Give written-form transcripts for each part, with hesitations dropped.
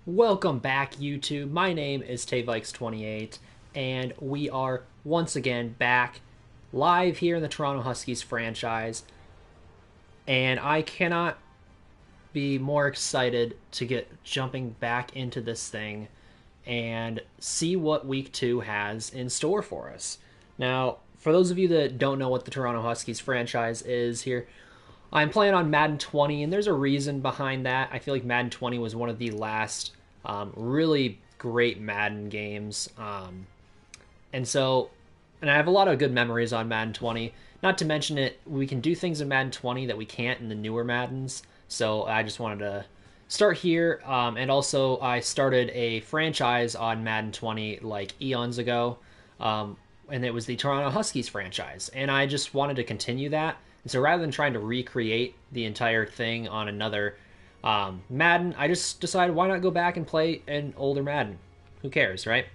Welcome back, YouTube. My name is TayVikes28, and we are once again back live here in the Toronto Huskies franchise. And I cannot be more excited to get jumping back into this thing and see what week 2 has in store for us. Now, for those of you that don't know what the Toronto Huskies franchise is here, I'm playing on Madden 20, and there's a reason behind that. I feel like Madden 20 was one of the last really great Madden games. And I have a lot of good memories on Madden 20. Not to mention it, we can do things in Madden 20 that we can't in the newer Maddens. So I just wanted to start here. And also, I started a franchise on Madden 20 like eons ago. And it was the Toronto Huskies franchise. And I just wanted to continue that. And so rather than trying to recreate the entire thing on another Madden, I just decided why not go back and play an older Madden? Who cares, right?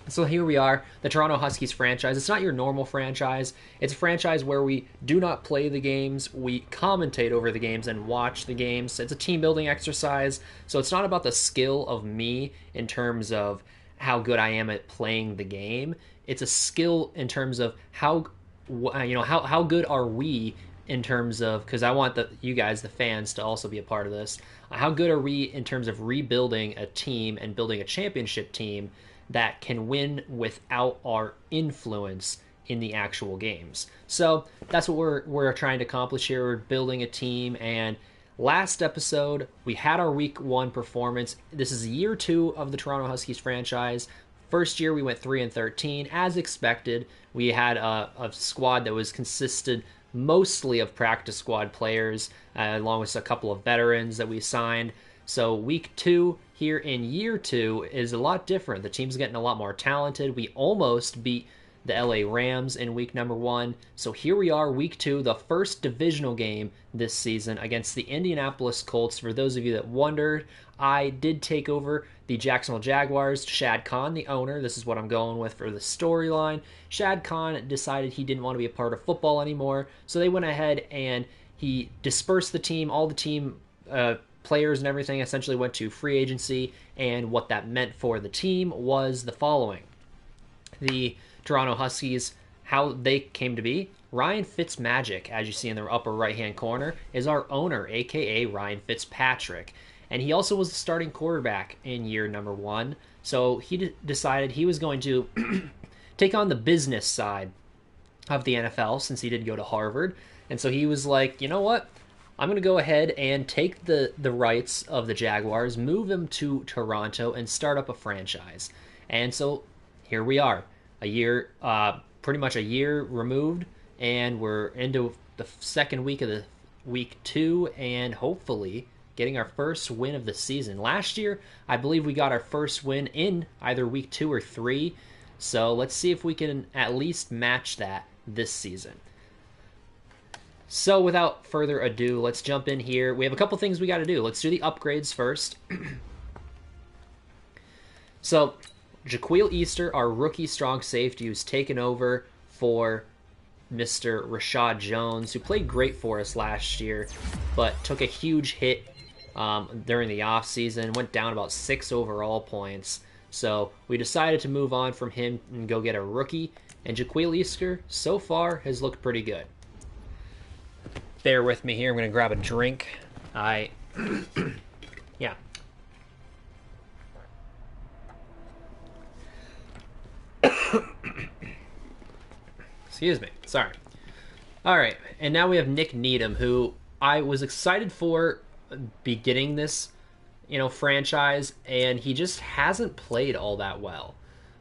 So here we are, the Toronto Huskies franchise. It's not your normal franchise. It's a franchise where we do not play the games. We commentate over the games and watch the games. It's a team building exercise. So it's not about the skill of me in terms of how good I am at playing the game. It's a skill in terms of how good are we in terms of, because I want you guys, the fans, to also be a part of this. How good are we in terms of rebuilding a team and building a championship team that can win without our influence in the actual games? So that's what we're trying to accomplish here. We're building a team, and last episode we had our week 1 performance. This is year 2 of the Toronto Huskies franchise. First year we went 3-13 as expected. We had a squad that was consisted mostly of practice squad players, along with a couple of veterans that we signed. So week 2 here in year 2 is a lot different. The team's getting a lot more talented. We almost beat the LA Rams in week number 1. So here we are, week 2, the first divisional game this season against the Indianapolis Colts. For those of you that wondered, I did take over the Jacksonville Jaguars. Shad Khan, the owner, this is what I'm going with for the storyline. Shad Khan decided he didn't want to be a part of football anymore, so they went ahead and he dispersed the team. All the team players and everything essentially went to free agency, and what that meant for the team was the following. The Toronto Huskies, how they came to be: Ryan Fitzmagic, as you see in the upper right-hand corner, is our owner, aka Ryan Fitzpatrick. And he also was the starting quarterback in year number 1. So he decided he was going to take on the business side of the NFL, since he did go to Harvard. And so he was like, you know what? I'm going to go ahead and take the rights of the Jaguars, move them to Toronto, and start up a franchise. And so here we are, pretty much a year removed, and we're into the second week of the week 2, and hopefully getting our first win of the season. Last year, I believe we got our first win in either week 2 or 3. So let's see if we can at least match that this season. So without further ado, let's jump in here. We have a couple things we got to do. Let's do the upgrades first. So Jaquil Easter, our rookie strong safety, who's taken over for Mr. Rashad Jones, who played great for us last year, but took a huge hit during the offseason, went down about 6 overall points. So we decided to move on from him and go get a rookie. And Jaquil Easter, so far, has looked pretty good. Bear with me here. I'm going to grab a drink. Yeah. Excuse me. Sorry. All right. And now we have Nick Needham, who I was excited for beginning this, franchise, and he just hasn't played all that well.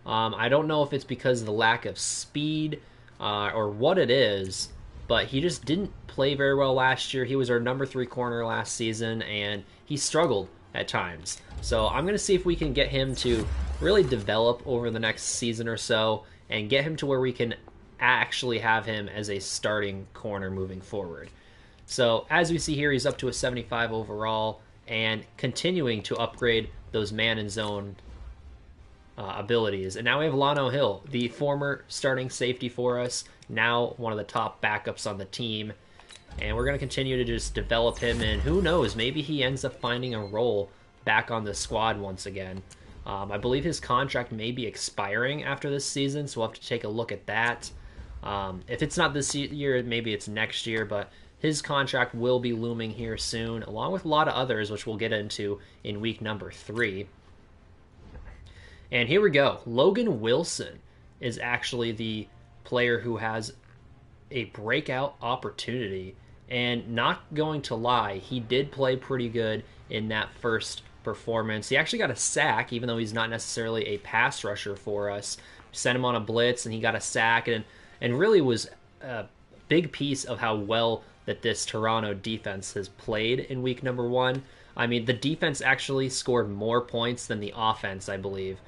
I don't know if it's because of the lack of speed or what it is, but he just didn't play very well last year. He was our number 3 corner last season, and he struggled at times. So I'm going to see if we can get him to really develop over the next season or so and get him to where we can actually have him as a starting corner moving forward. So as we see here, he's up to a 75 overall and continuing to upgrade those man and zone abilities. And now we have Lano Hill, the former starting safety for us, now one of the top backups on the team. And we're going to continue to just develop him, and who knows, maybe he ends up finding a role back on the squad once again. I believe his contract may be expiring after this season, so we'll have to take a look at that. If it's not this year, maybe it's next year, but his contract will be looming here soon, along with a lot of others, which we'll get into in week number 3. And here we go. Logan Wilson is actually the player who has a breakout opportunity. And not going to lie, he did play pretty good in that first performance. He actually got a sack, even though he's not necessarily a pass rusher for us. Sent him on a blitz, and he got a sack, and really was a big piece of how well that this Toronto defense has played in week number 1. I mean, the defense actually scored more points than the offense, I believe,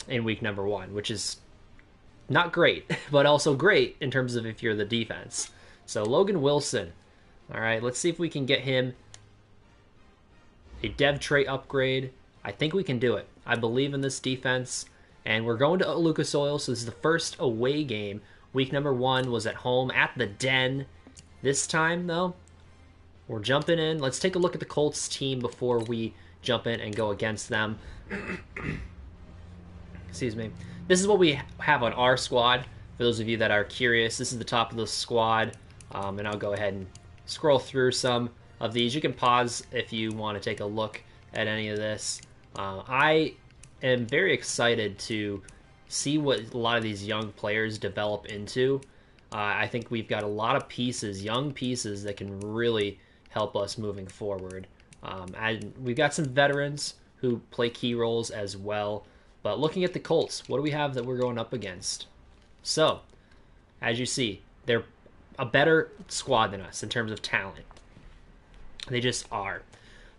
in week number 1, which is not great, but also great in terms of if you're the defense. So Logan Wilson, all right, let's see if we can get him a dev trait upgrade. I think we can do it. I believe in this defense, and we're going to Lucas Oil, so this is the first away game. Week number 1 was at home at the Den. This time, though, we're jumping in. Let's take a look at the Colts team before we jump in and go against them. Excuse me. This is what we have on our squad. For those of you that are curious, this is the top of the squad. And I'll go ahead and scroll through some of these. You can pause if you want to take a look at any of this. I am very excited to see what a lot of these young players develop into. I think we've got a lot of pieces, young pieces, that can really help us moving forward. And we've got some veterans who play key roles as well. But looking at the Colts, what do we have that we're going up against? So, as you see, they're a better squad than us in terms of talent. They just are.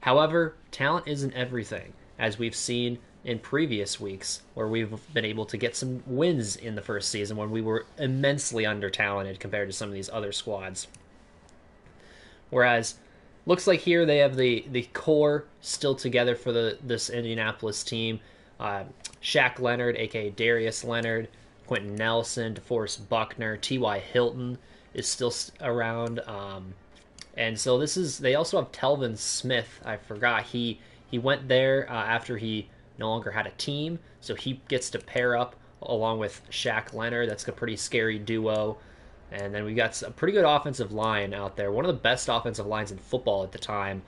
However, talent isn't everything, as we've seen in previous weeks, where we've been able to get some wins in the first season when we were immensely under-talented compared to some of these other squads. Whereas, looks like here they have the core still together for this Indianapolis team. Shaq Leonard, a.k.a. Darius Leonard, Quentin Nelson, DeForest Buckner, T.Y. Hilton is still around. And so they also have Telvin Smith. I forgot. He went there after he no longer had a team, so he gets to pair up along with Shaq Leonard. That's a pretty scary duo. And then we got a pretty good offensive line out there. One of the best offensive lines in football at the time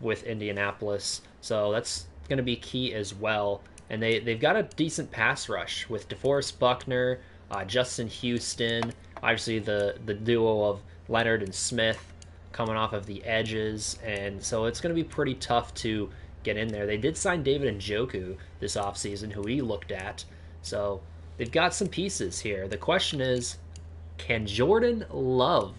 with Indianapolis. So that's going to be key as well. And they've got a decent pass rush with DeForest Buckner, Justin Houston, obviously the duo of Leonard and Smith coming off of the edges. And so it's going to be pretty tough to get in there. They did sign David Njoku this offseason, who we looked at. So they've got some pieces here. The question is, can Jordan Love,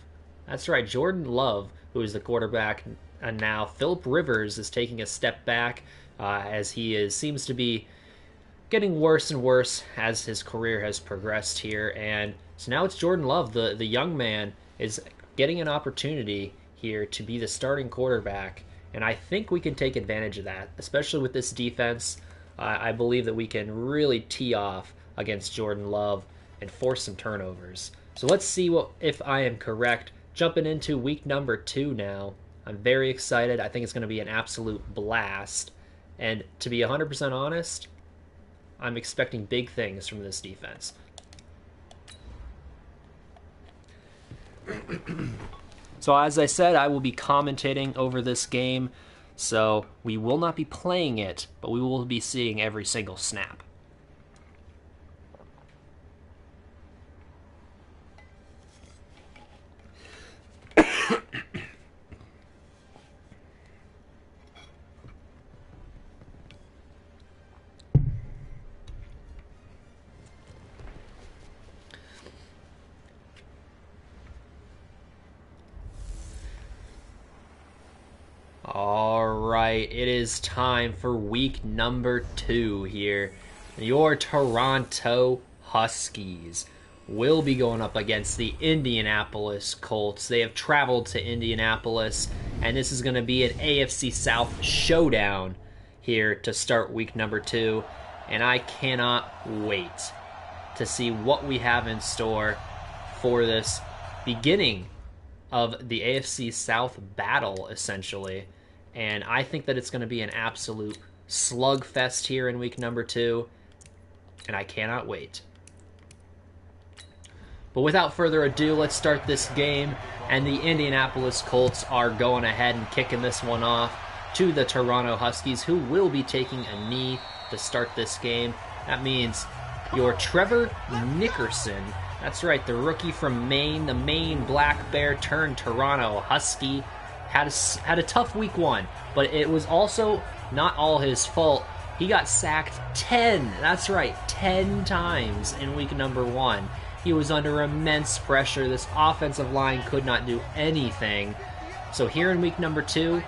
that's right, Jordan Love, who is the quarterback, and now Phillip Rivers is taking a step back as he seems to be getting worse and worse as his career has progressed here. And so now it's Jordan Love, the young man, is getting an opportunity here to be the starting quarterback. And I think we can take advantage of that, especially with this defense. I believe that we can really tee off against Jordan Love and force some turnovers. So let's see if I am correct. Jumping into week number 2 now. I'm very excited. I think it's going to be an absolute blast. And to be 100% honest, I'm expecting big things from this defense. So as I said, I will be commentating over this game. So we will not be playing it, but we will be seeing every single snap. All right, it is time for week number 2 here. Your Toronto Huskies will be going up against the Indianapolis Colts. They have traveled to Indianapolis, and this is going to be an AFC South showdown here to start week number 2. And I cannot wait to see what we have in store for this beginning of the AFC South battle, essentially. And I think that it's going to be an absolute slugfest here in week number 2. And I cannot wait. But without further ado, let's start this game. And the Indianapolis Colts are going ahead and kicking this one off to the Toronto Huskies, who will be taking a knee to start this game. That means your Trevor Nickerson, that's right, the rookie from Maine, the Maine Black Bear turned Toronto Husky, had a tough week 1, but it was also not all his fault. He got sacked 10, that's right, 10 times in week number 1. He was under immense pressure. This offensive line could not do anything. So here in week number 2,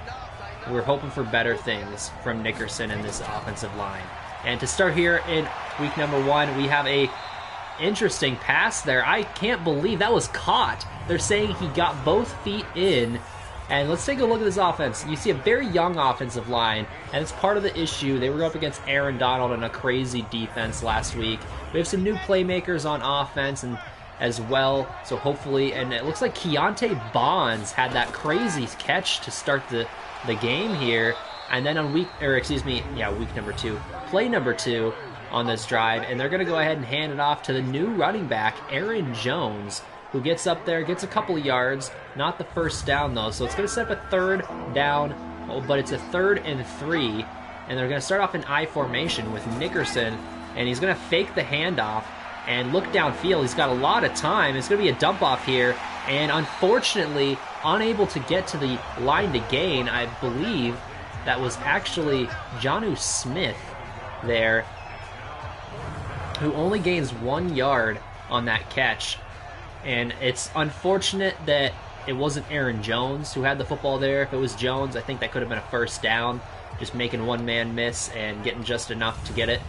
we're hoping for better things from Nickerson and this offensive line. And to start here in week number 1, we have a interesting pass there. I can't believe that was caught. They're saying he got both feet in. And let's take a look at this offense. You see a very young offensive line, and it's part of the issue. They were up against Aaron Donald in a crazy defense last week. We have some new playmakers on offense and as well, so hopefully, and it looks like Keontae Bonds had that crazy catch to start the game here. And then on week number 2, play number 2 on this drive, and they're going to go ahead and hand it off to the new running back, Aaron Jones, who gets up there, gets a couple of yards, not the first down though, so it's going to set up a 3rd down, but it's a 3rd and 3, and they're going to start off in I formation with Nickerson, and he's going to fake the handoff and look downfield. He's got a lot of time. It's going to be a dump off here, and unfortunately unable to get to the line to gain. I believe that was actually Jonnu Smith there, who only gains 1 yard on that catch. And it's unfortunate that it wasn't Aaron Jones who had the football there. If it was Jones, I think that could have been a 1st down, just making one man miss and getting just enough to get it.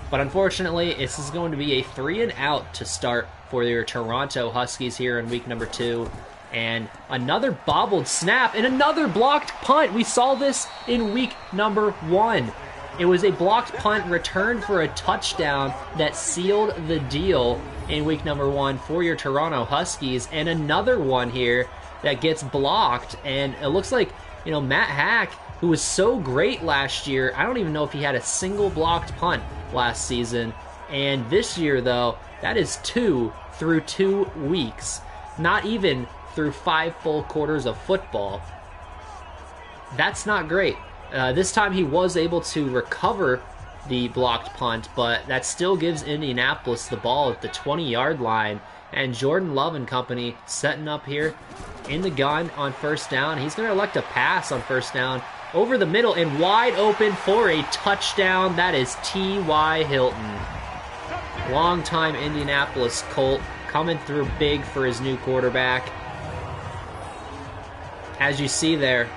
But unfortunately, this is going to be a 3 and out to start for your Toronto Huskies here in week number 2. And another bobbled snap and another blocked punt. We saw this in week number 1. It was a blocked punt returned for a touchdown that sealed the deal in week number 1 for your Toronto Huskies. And another one here that gets blocked. And it looks like, Matt Hack, who was so great last year, I don't even know if he had a single blocked punt last season. And this year, though, that is 2 through 2 weeks. Not even through 5 full quarters of football. That's not great. This time he was able to recover the blocked punt, but that still gives Indianapolis the ball at the 20-yard line. And Jordan Love and company setting up here in the gun on 1st down. He's going to elect a pass on 1st down over the middle and wide open for a touchdown. That is T.Y. Hilton. Longtime Indianapolis Colt coming through big for his new quarterback. As you see there,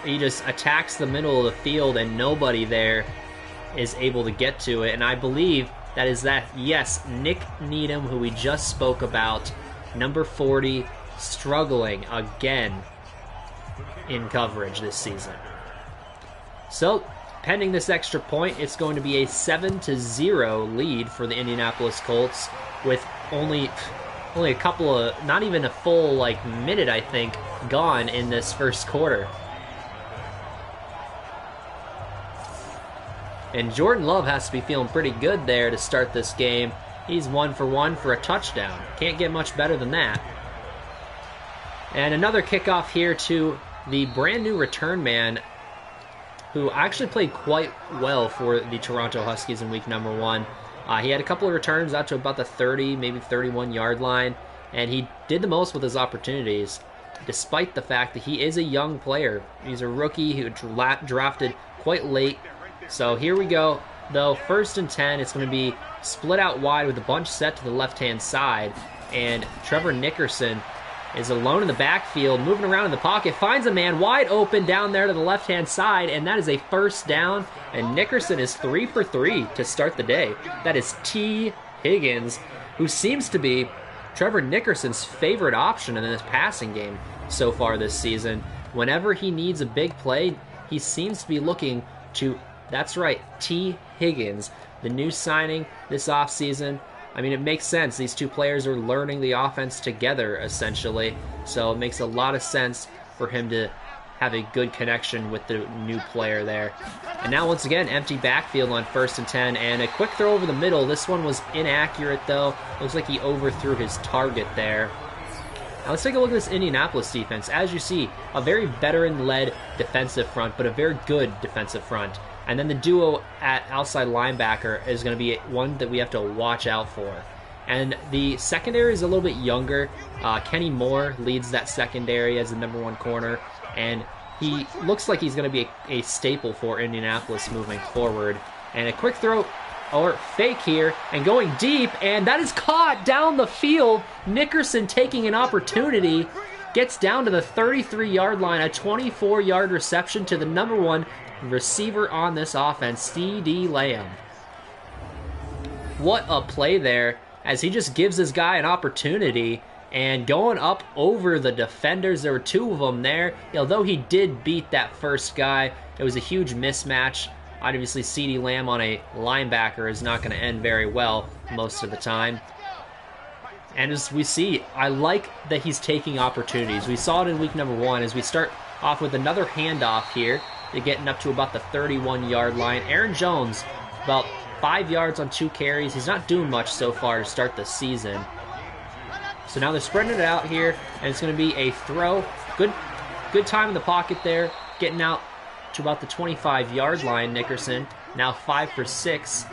he just attacks the middle of the field and nobody there is able to get to it. And I believe yes, Nick Needham, who we just spoke about, number 40, struggling again in coverage this season. So, pending this extra point, it's going to be a 7-0 lead for the Indianapolis Colts with only a couple of, not even a full minute, I think, gone in this first quarter. And Jordan Love has to be feeling pretty good there to start this game. He's 1 for 1 for a touchdown. Can't get much better than that. And another kickoff here to the brand new return man, who actually played quite well for the Toronto Huskies in week number 1. He had a couple of returns out to about the 30, maybe 31-yard line, and he did the most with his opportunities, despite the fact that he is a young player. He's a rookie who drafted quite late. So here we go, though. 1st and 10, it's going to be split out wide with a bunch set to the left-hand side, and Trevor Nickerson is alone in the backfield, moving around in the pocket, finds a man wide open down there to the left-hand side, and that is a 1st down, and Nickerson is 3 for 3 to start the day. That is T. Higgins, who seems to be Trevor Nickerson's favorite option in this passing game so far this season. Whenever he needs a big play, he seems to be looking to, that's right, T. Higgins, the new signing this offseason. I mean, it makes sense. These two players are learning the offense together, essentially. So it makes a lot of sense for him to have a good connection with the new player there. And now once again, empty backfield on 1st and 10, and a quick throw over the middle. This one was inaccurate though. Looks like he overthrew his target there. Now let's take a look at this Indianapolis defense. As you see, a very veteran-led defensive front, but a very good defensive front. And then the duo at outside linebacker is going to be one that we have to watch out for. And the secondary is a little bit younger. Kenny Moore leads that secondary as the #1 corner, and he looks like he's going to be a staple for Indianapolis moving forward. And a quick throw, or fake here, and going deep, and that is caught down the field. Nickerson taking an opportunity, gets down to the 33-yard line, a 24-yard reception to the #1 receiver on this offense, C.D. Lamb. What a play there, as he just gives this guy an opportunity, and going up over the defenders. There were 2 of them there. Although he did beat that first guy, it was a huge mismatch. Obviously, C.D. Lamb on a linebacker is not going to end very well most of the time. And as we see, I like that he's taking opportunities. We saw it in week #1 as we start off with another handoff here. They're getting up to about the 31-yard line. Aaron Jones, about 5 yards on 2 carries. He's not doing much so far to start the season. So now they're spreading it out here, and it's going to be a throw. Good time in the pocket there, getting out to about the 25-yard line, Nickerson. Now 5 for 6.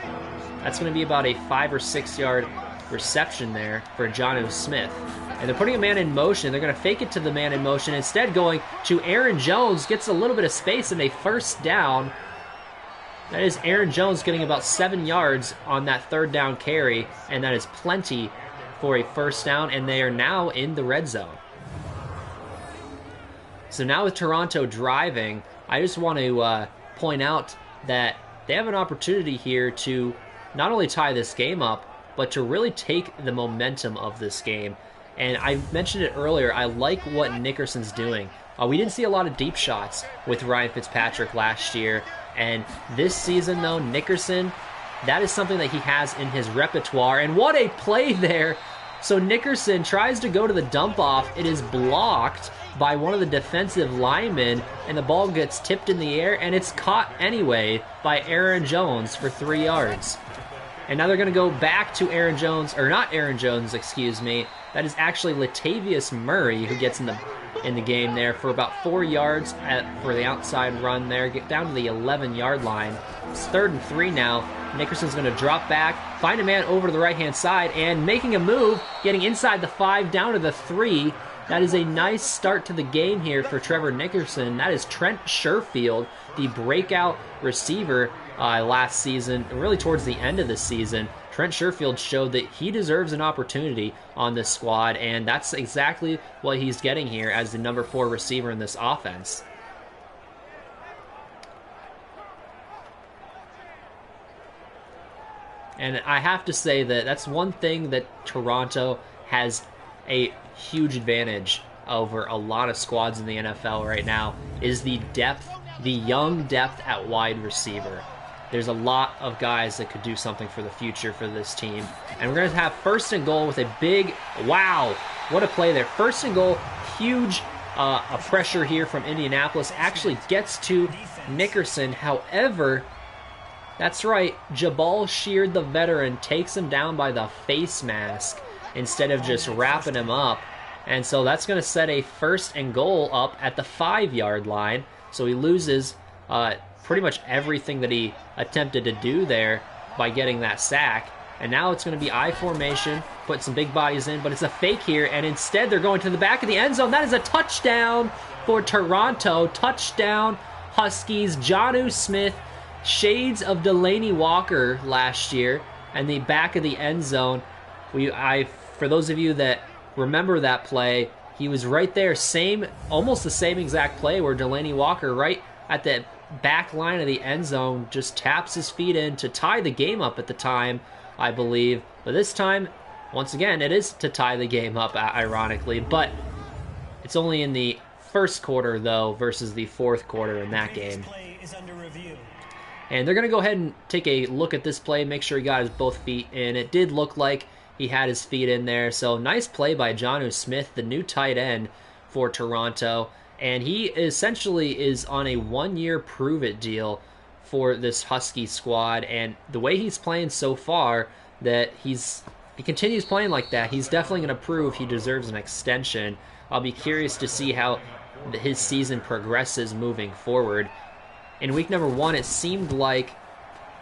That's going to be about a 5 or 6 yard reception there for Jonnu Smith. And they're putting a man in motion. They're going to fake it to the man in motion. Instead going to Aaron Jones, gets a little bit of space and a first down. That is Aaron Jones getting about 7 yards on that 3rd down carry, and that is plenty for a first down, and they are now in the red zone. So now with Toronto driving, I just want to point out that they have an opportunity here to not only tie this game up, but to really take the momentum of this game. And I mentioned it earlier, I like what Nickerson's doing. We didn't see a lot of deep shots with Ryan Fitzpatrick last year, and this season though, Nickerson, that is something that he has in his repertoire, and what a play there! So Nickerson tries to go to the dump off, it is blocked by one of the defensive linemen, and the ball gets tipped in the air, and it's caught anyway by Aaron Jones for 3 yards. And now they're going to go back to Aaron Jones, or not Aaron Jones, excuse me. That is actually Latavius Murray who gets in the game there for about 4 yards for the outside run there. Get down to the 11-yard line. It's 3rd and 3 now. Nickerson's going to drop back, find a man over to the right-hand side, and making a move, getting inside the 5, down to the 3. That is a nice start to the game here for Trevor Nickerson. That is Trent Sherfield, the breakout receiver last season, really towards the end of the season. Trent Sherfield showed that he deserves an opportunity on this squad, and that's exactly what he's getting here as the #4 receiver in this offense. And I have to say that that's one thing that Toronto has a huge advantage over a lot of squads in the NFL right now, is the depth, the young depth at wide receiver. There's a lot of guys that could do something for the future for this team. And we're going to have 1st and goal with a big, wow, what a play there. 1st and goal, huge a pressure here from Indianapolis. Actually gets to Nickerson. However, that's right, Jabal Sheard, the veteran, takes him down by the face mask instead of just wrapping him up. And so that's going to set a 1st and goal up at the 5-yard line. So he loses pretty much everything that he attempted to do there by getting that sack. And now it's going to be I formation, put some big bodies in, but it's a fake here, and instead they're going to the back of the end zone. That is a touchdown for Toronto. Touchdown, Huskies. Jonnu Smith, shades of Delaney Walker last year, and the back of the end zone. For those of you that remember that play, he was right there, almost the same exact play where Delaney Walker, right at the back line of the end zone, just taps his feet in to tie the game up at the time, I believe. But this time, once again, it is to tie the game up, ironically, but it's only in the 1st quarter, though, versus the 4th quarter in that game. And they're going to go ahead and take a look at this play, make sure he got his both feet in. It did look like he had his feet in there. So nice play by Jonnu Smith, the new tight end for Toronto. And he essentially is on a 1-year prove-it deal for this Husky squad. And the way he's playing so far, that he continues playing like that, he's definitely going to prove he deserves an extension. I'll be curious to see how his season progresses moving forward. In week number 1, it seemed like,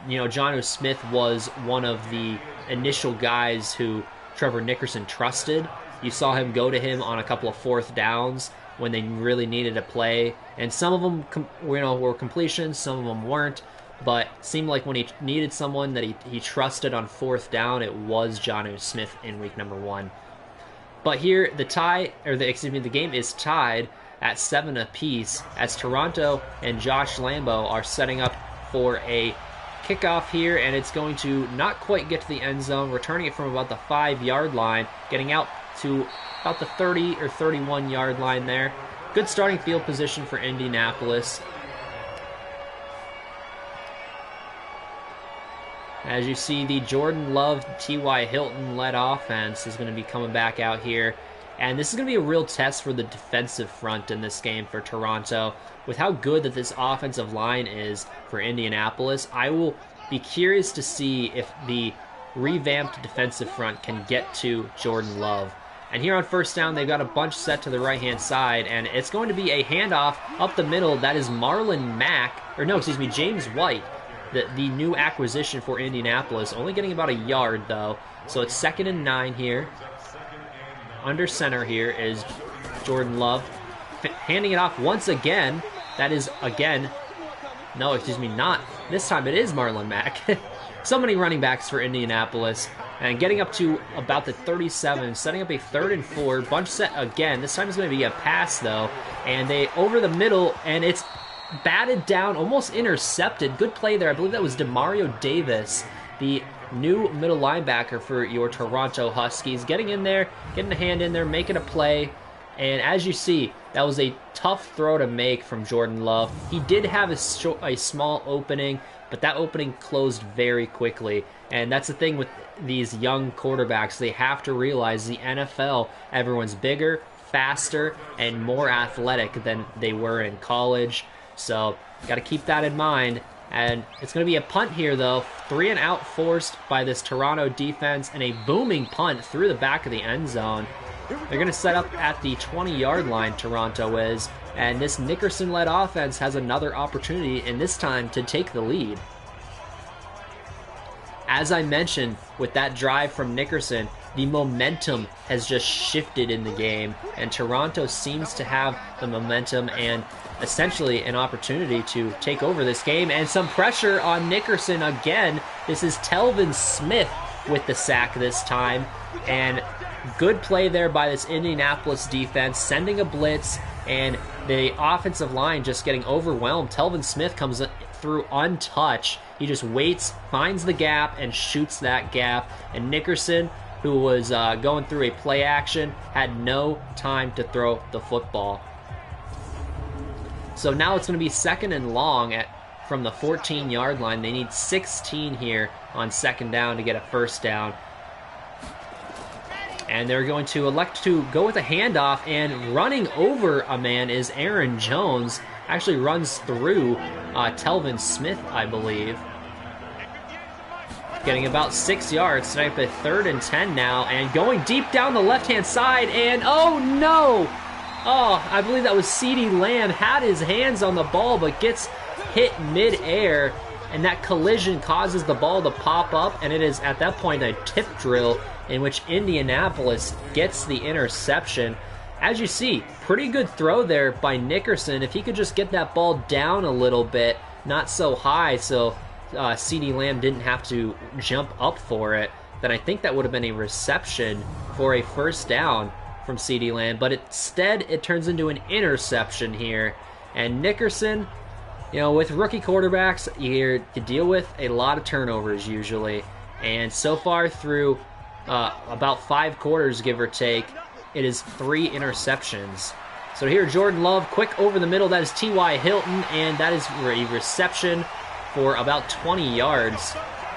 Jonnu Smith was one of the initial guys who Trevor Nickerson trusted. You saw him go to him on a couple of 4th downs when they really needed a play, and some of them were completions, some of them weren't, but it seemed like when he needed someone that he trusted on 4th down, it was Jonnu Smith in week number 1. But here, the game is tied at 7 apiece as Toronto and Josh Lambo are setting up for a kickoff here, and it's going to not quite get to the end zone, returning it from about the 5-yard line, getting out to about the 30 or 31-yard line there. Good starting field position for Indianapolis. As you see, the Jordan Love, T.Y. Hilton-led offense is going to be coming back out here. And this is going to be a real test for the defensive front in this game for Toronto. With how good that this offensive line is for Indianapolis, I will be curious to see if the revamped defensive front can get to Jordan Love. And here on 1st down, they've got a bunch set to the right-hand side, and it's going to be a handoff up the middle. That is James White, the new acquisition for Indianapolis, only getting about a yard, though. So it's 2nd and 9 here. Under center here is Jordan Love, handing it off once again. That is, not. This time it is Marlon Mack. So many running backs for Indianapolis. And getting up to about the 37, setting up a 3rd and 4. Bunch set again. This time it's going to be a pass, though. And they over the middle, and it's batted down, almost intercepted. Good play there. I believe that was Demario Davis, the new middle linebacker for your Toronto Huskies. Getting in there, getting a hand in there, making a play. And as you see, that was a tough throw to make from Jordan Love. He did have a small opening, but that opening closed very quickly. And that's the thing with these young quarterbacks. They have to realize the NFL, everyone's bigger, faster, and more athletic than they were in college. So, got to keep that in mind. And it's going to be a punt here, though. 3 and out forced by this Toronto defense, and a booming punt through the back of the end zone. They're going to set up at the 20-yard line, Toronto is, and this Nickerson-led offense has another opportunity, and this time to take the lead. As I mentioned, with that drive from Nickerson, the momentum has just shifted in the game, and Toronto seems to have the momentum and essentially an opportunity to take over this game. And some pressure on Nickerson again. This is Telvin Smith with the sack this time, and good play there by this Indianapolis defense, sending a blitz, and the offensive line just getting overwhelmed. Telvin Smith comes through untouched. He just waits, finds the gap, and shoots that gap. And Nickerson, who was going through a play action, had no time to throw the football. So now it's going to be 2nd and long from the 14-yard line. They need 16 here on 2nd down to get a 1st down. And they're going to elect to go with a handoff, and running over a man is Aaron Jones. Actually runs through Telvin Smith, I believe. Getting about 6 yards, sniped a 3rd and 10 now, and going deep down the left-hand side, and oh no! Oh, I believe that was CeeDee Lamb, had his hands on the ball, but gets hit mid-air, and that collision causes the ball to pop up, and it is at that point a tip drill in which Indianapolis gets the interception. As you see, pretty good throw there by Nickerson. If he could just get that ball down a little bit, not so high, so CeeDee Lamb didn't have to jump up for it, then I think that would have been a reception for a 1st down from CeeDee Lamb. But instead, it turns into an interception here. And Nickerson, with rookie quarterbacks, you deal with a lot of turnovers usually. And so far through about 5 quarters, give or take, it is 3 interceptions. So here, Jordan Love, quick over the middle. That is T.Y. Hilton, and that is a reception for about 20 yards.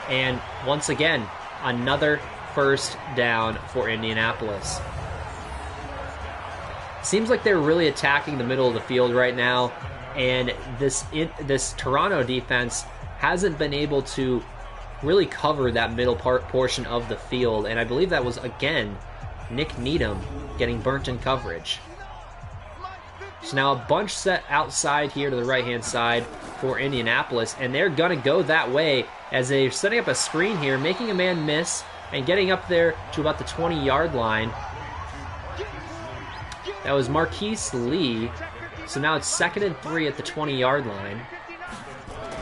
And once again, another 1st down for Indianapolis. Seems like they're really attacking the middle of the field right now, and this Toronto defense hasn't been able to really cover that middle portion of the field, and I believe that was, again, Nick Needham getting burnt in coverage. So now a bunch set outside here to the right-hand side for Indianapolis, and they're going to go that way as they're setting up a screen here, making a man miss, and getting up there to about the 20-yard line. That was Marquise Lee. So now it's 2nd and 3 at the 20-yard line.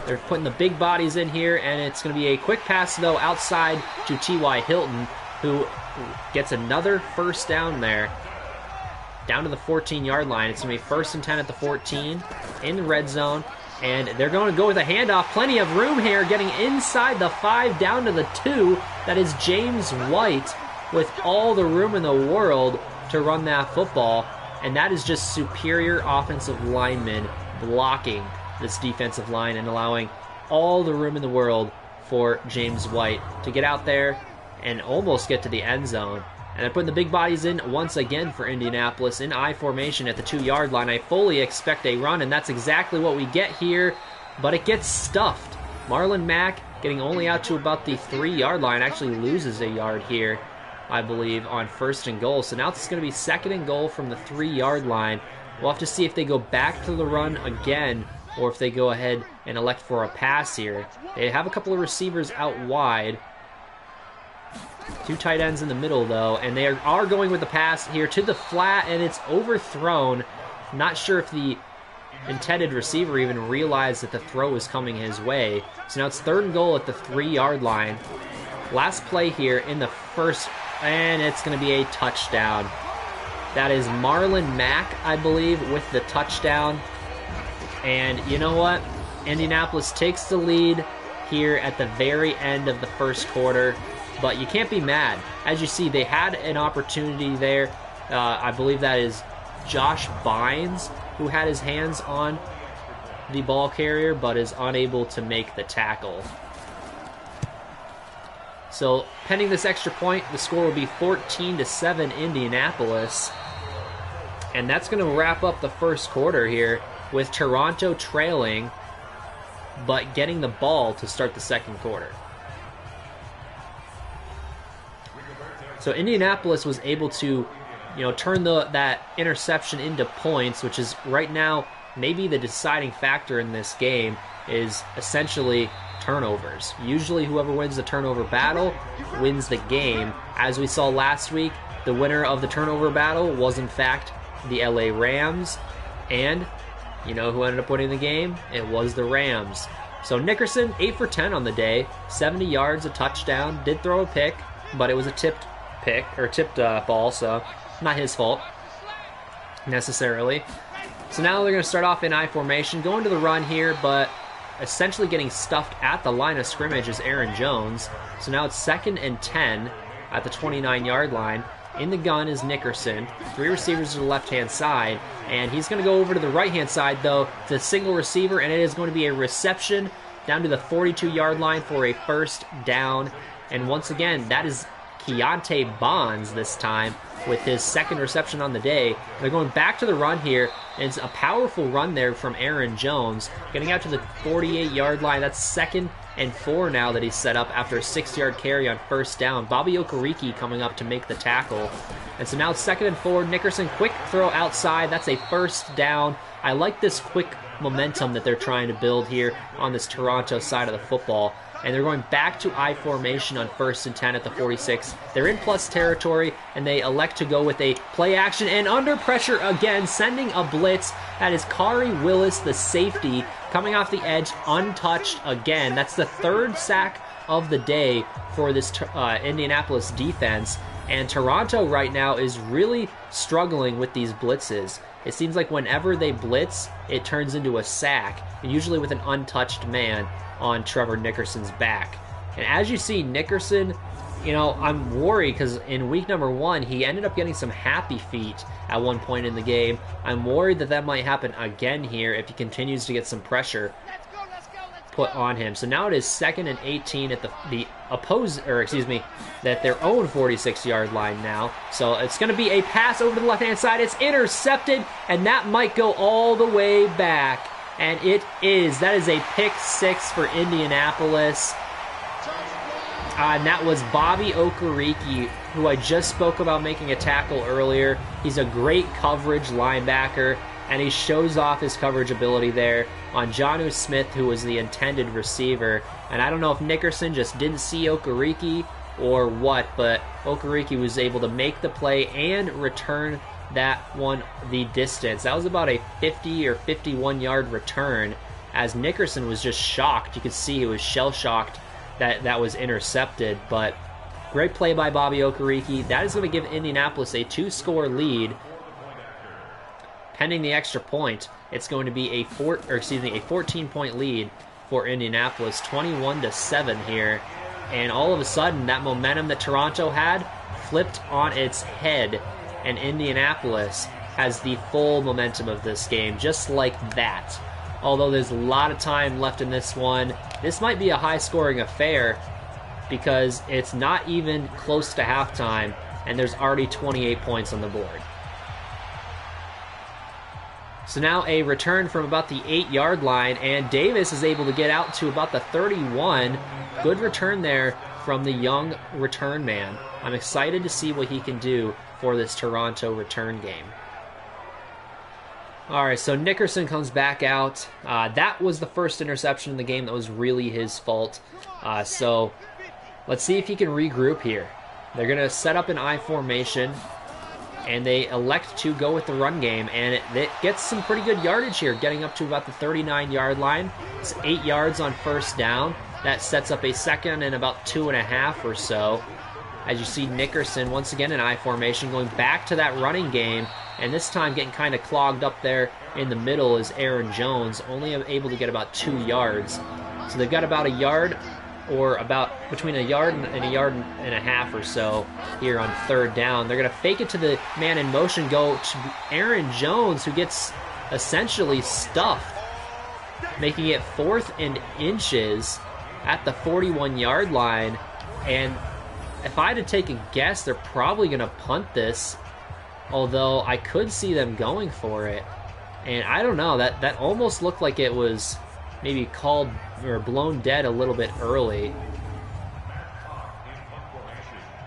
They're putting the big bodies in here, and it's going to be a quick pass, though, outside to T.Y. Hilton, who gets another first down there, down to the 14-yard line. It's going to be 1st and 10 at the 14 in the red zone, and they're going to go with a handoff. Plenty of room here, getting inside the 5, down to the 2. That is James White with all the room in the world to run that football, and that is just superior offensive linemen blocking this defensive line and allowing all the room in the world for James White to get out there and almost get to the end zone. And they're putting the big bodies in once again for Indianapolis in I formation at the 2-yard line. I fully expect a run, and that's exactly what we get here, but it gets stuffed. Marlon Mack getting only out to about the 3-yard line, actually loses a yard here, I believe, on 1st and goal. So now it's going to be 2nd and goal from the 3-yard line. We'll have to see if they go back to the run again or if they go ahead and elect for a pass here. They have a couple of receivers out wide. 2 tight ends in the middle, though, and they are going with the pass here to the flat, and it's overthrown. Not sure if the intended receiver even realized that the throw was coming his way. So now it's 3rd and goal at the 3-yard line. Last play here in the first, and it's going to be a touchdown. That is Marlon Mack, I believe, with the touchdown. And you know what? Indianapolis takes the lead here at the very end of the first quarter, but you can't be mad. As you see, they had an opportunity there. I believe that is Josh Bynes who had his hands on the ball carrier, but is unable to make the tackle. So, pending this extra point, the score will be 14-7 Indianapolis. And that's going to wrap up the first quarter here with Toronto trailing, but getting the ball to start the second quarter. So Indianapolis was able to, turn that interception into points, which is right now maybe the deciding factor in this game, is essentially turnovers. Usually whoever wins the turnover battle wins the game. As we saw last week, the winner of the turnover battle was in fact the LA Rams, and you know who ended up winning the game? It was the Rams. So Nickerson, 8 for 10 on the day, 70 yards, a touchdown, did throw a pick, but it was a tipped ball, so not his fault necessarily. So now they're going to start off in I formation, going to the run here, but essentially getting stuffed at the line of scrimmage is Aaron Jones. So now it's 2nd and 10 at the 29-yard line. In the gun is Nickerson. 3 receivers to the left-hand side, and he's going to go over to the right-hand side, though, to single receiver, and it is going to be a reception down to the 42-yard line for a first down. And once again, that is Keontae Bonds this time with his 2nd reception on the day. They're going back to the run here, and it's a powerful run there from Aaron Jones, getting out to the 48-yard line. That's 2nd and 4 now that he's set up after a 6-yard carry on first down. Bobby Okereke coming up to make the tackle. And so now it's 2nd and 4. Nickerson, quick throw outside. That's a first down. I like this quick momentum that they're trying to build here on this Toronto side of the football. And they're going back to I formation on 1st and 10 at the 46. They're in plus territory, and they elect to go with a play action, and under pressure again, sending a blitz. That is Kari Willis, the safety, coming off the edge, untouched again. That's the 3rd sack of the day for this Indianapolis defense. And Toronto right now is really struggling with these blitzes. It seems like whenever they blitz, it turns into a sack, and usually with an untouched man on Trevor Nickerson's back. And as you see, Nickerson, I'm worried because in week number 1, he ended up getting some happy feet at one point in the game. I'm worried that might happen again here if he continues to get some pressure. put on him. So now it is 2nd and 18 at that their own 46-yard line now. So it's going to be a pass over to the left-hand side. It's intercepted, and that might go all the way back. And it is. That is a pick 6 for Indianapolis. And that was Bobby Okereke, who I just spoke about making a tackle earlier. He's a great coverage linebacker, and he shows off his coverage ability there on Jonnu Smith, who was the intended receiver. And I don't know if Nickerson just didn't see Okereke or what, but Okereke was able to make the play and return that one the distance. That was about a 50 or 51-yard return, as Nickerson was just shocked. You could see he was shell-shocked that was intercepted, but great play by Bobby Okereke. That is going to give Indianapolis a 2-score lead. Pending the extra point, it's going to be a 14-point lead for Indianapolis, 21-7 here. And all of a sudden, that momentum that Toronto had flipped on its head, and Indianapolis has the full momentum of this game, just like that. Although there's a lot of time left in this one, this might be a high-scoring affair because it's not even close to halftime, and there's already 28 points on the board. So now a return from about the 8-yard line, and Davis is able to get out to about the 31. Good return there from the young return man. I'm excited to see what he can do for this Toronto return game. All right, so Nickerson comes back out. That was the first interception in the game. That was really his fault. So let's see if he can regroup here. They're going to set up an I formation, and they elect to go with the run game, and it gets some pretty good yardage here, getting up to about the 39-yard line. It's 8 yards on first down. That sets up a second and about 2.5 or so. As you see Nickerson, once again in I formation, going back to that running game, and this time getting kind of clogged up there in the middle is Aaron Jones, only able to get about 2 yards. So they've got about a yard, or about between a yard and a yard and a half or so here on third down. They're going to fake it to the man in motion, go to Aaron Jones, who gets essentially stuffed, making it 4th and inches at the 41-yard line. And if I had to take a guess, they're probably going to punt this, although I could see them going for it. And I don't know, that almost looked like it was maybe called or blown dead a little bit early.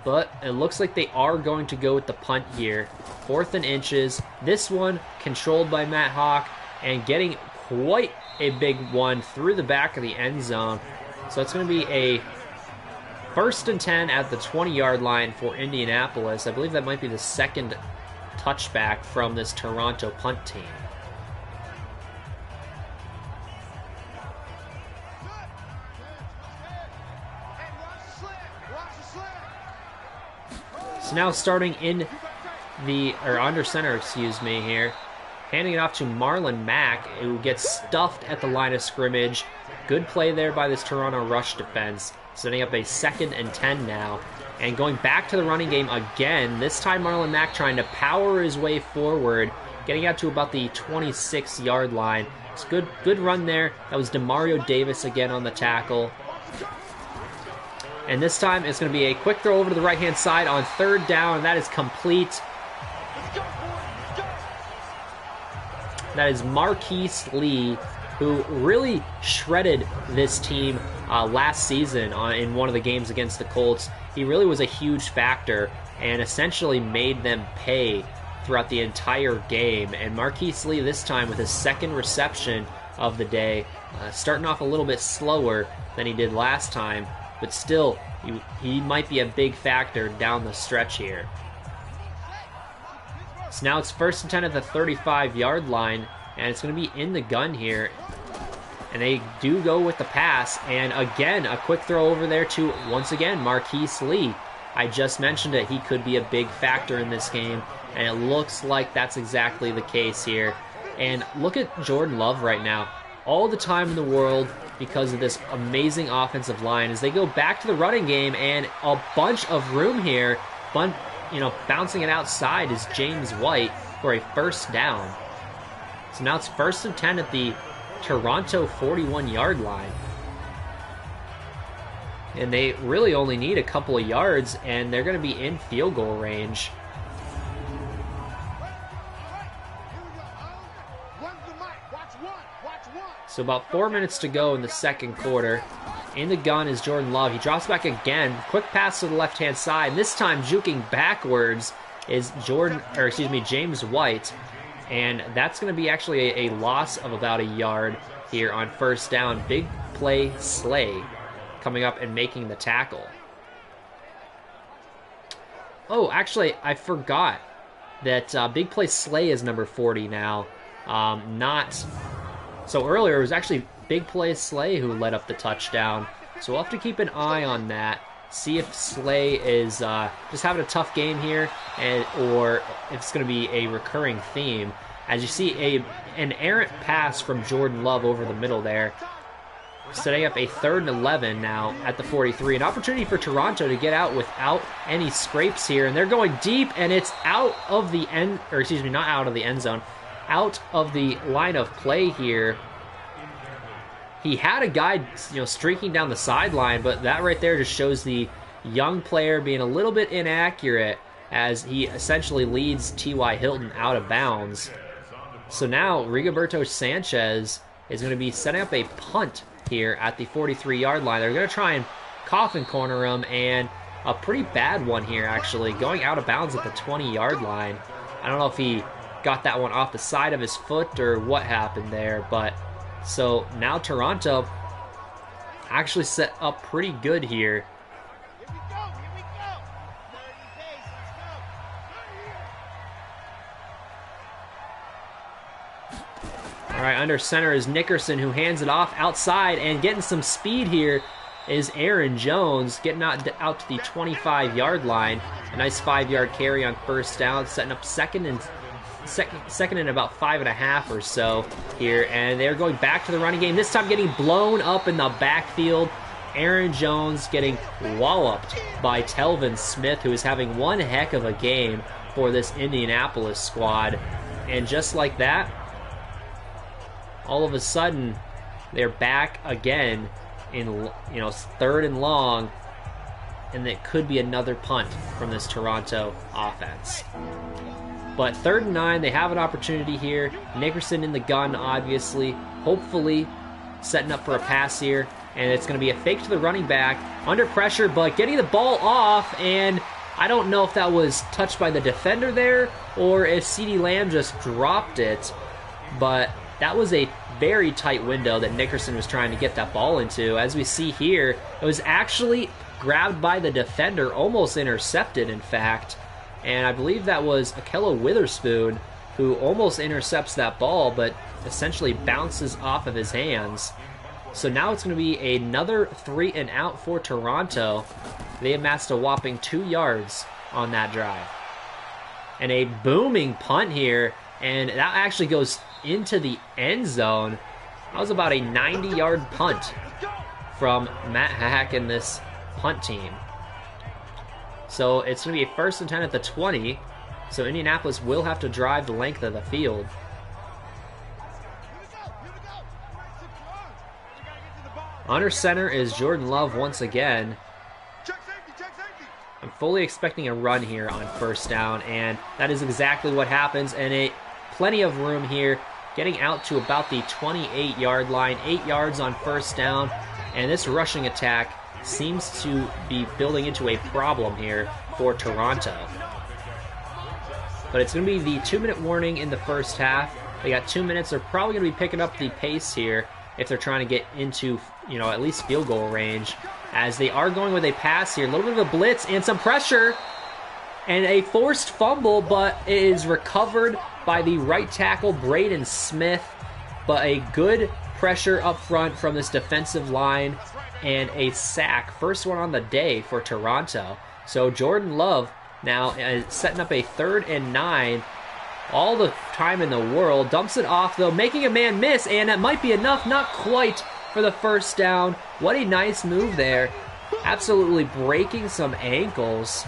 But it looks like they are going to go with the punt here. 4th and inches. This one controlled by Matt Hawk and getting quite a big one through the back of the end zone. So it's going to be a 1st and 10 at the 20-yard line for Indianapolis. I believe that might be the second touchback from this Toronto punt team. So now starting in under center, here, handing it off to Marlon Mack, who gets stuffed at the line of scrimmage. Good play there by this Toronto rush defense, setting up a 2nd and 10 now. And going back to the running game again, this time Marlon Mack trying to power his way forward, getting out to about the 26-yard line. It's a good run there. That was Demario Davis again on the tackle. And this time it's going to be a quick throw over to the right-hand side on third down, and that is complete. That is Marquise Lee, who really shredded this team last season in one of the games against the Colts. He really was a huge factor and essentially made them pay throughout the entire game. And Marquise Lee this time with his 2nd reception of the day, starting off a little bit slower than he did last time, but still, he might be a big factor down the stretch here. So now it's 1st and 10 at the 35-yard line, and it's going to be in the gun here. And they do go with the pass, and again, a quick throw over there to, once again, Marquise Lee. I just mentioned it. He could be a big factor in this game, and it looks like that's exactly the case here. And look at Jordan Love right now. All the time in the world because of this amazing offensive line as they go back to the running game, and a bunch of room here. Bouncing it outside is James White for a 1st down. So now it's 1st and 10 at the Toronto 41-yard line. And they really only need a couple of yards, and they're going to be in field goal range. So about 4 minutes to go in the second quarter. In the gun is Jordan Love. He drops back again. Quick pass to the left-hand side. This time juking backwards is James White. And that's going to be actually a loss of about a yard here on first down. Big play Slay coming up and making the tackle. Oh, actually, I forgot that big play Slay is number 40 now. So earlier, it was actually big play Slay who led up the touchdown. So we'll have to keep an eye on that. See if Slay is just having a tough game here, or if it's going to be a recurring theme. As you see, an errant pass from Jordan Love over the middle there. Setting up a 3rd and 11 now at the 43. An opportunity for Toronto to get out without any scrapes here. And they're going deep, and it's out of the end, or excuse me, not out of the end zone. Out of the line of play here. He had a guy, streaking down the sideline, but that right there just shows the young player being a little bit inaccurate as he essentially leads T.Y. Hilton out of bounds. So now Rigoberto Sanchez is going to be setting up a punt here at the 43-yard line. They're going to try and coffin corner him, and a pretty bad one here, actually, going out of bounds at the 20-yard line. I don't know if he got that one off the side of his foot or what happened there, but so now Toronto actually set up pretty good here. All right, under center is Nickerson, who hands it off outside, and getting some speed here is Aaron Jones, getting out to the 25-yard line. A nice 5-yard carry on first down, setting up second and about 5.5 or so here, and they're going back to the running game, this time getting blown up in the backfield. Aaron Jones getting walloped by Telvin Smith, who is having one heck of a game for this Indianapolis squad. And just like that, all of a sudden, they're back again in 3rd and long, and it could be another punt from this Toronto offense. But 3rd and 9, they have an opportunity here. Nickerson in the gun, obviously. Hopefully setting up for a pass here. And it's going to be a fake to the running back. Under pressure, but getting the ball off. And I don't know if that was touched by the defender there, or if CeeDee Lamb just dropped it. But that was a very tight window that Nickerson was trying to get that ball into. As we see here, it was actually grabbed by the defender, almost intercepted, in fact. And I believe that was Akello Witherspoon who almost intercepts that ball, but essentially bounces off of his hands. So now it's going to be another 3 and out for Toronto. They amassed a whopping 2 yards on that drive. And a booming punt here, and that actually goes into the end zone. That was about a 90-yard punt from Matt Hack and this punt team. So it's going to be a 1st and 10 at the 20. So Indianapolis will have to drive the length of the field. Under center is Jordan Love once again. I'm fully expecting a run here on first down, and that is exactly what happens. And plenty of room here, getting out to about the 28-yard line, 8 yards on first down. And this rushing attack seems to be building into a problem here for Toronto. But it's going to be the 2-minute warning in the first half. They got 2 minutes. They're probably going to be picking up the pace here if they're trying to get into, at least field goal range, as they are going with a pass here. A little bit of a blitz and some pressure and a forced fumble, but it is recovered by the right tackle, Braden Smith. But a good pressure up front from this defensive line and a sack. First one on the day for Toronto. So Jordan Love now setting up a 3rd and 9. All the time in the world. Dumps it off, though, making a man miss, and that might be enough. Not quite for the first down. What a nice move there. Absolutely breaking some ankles.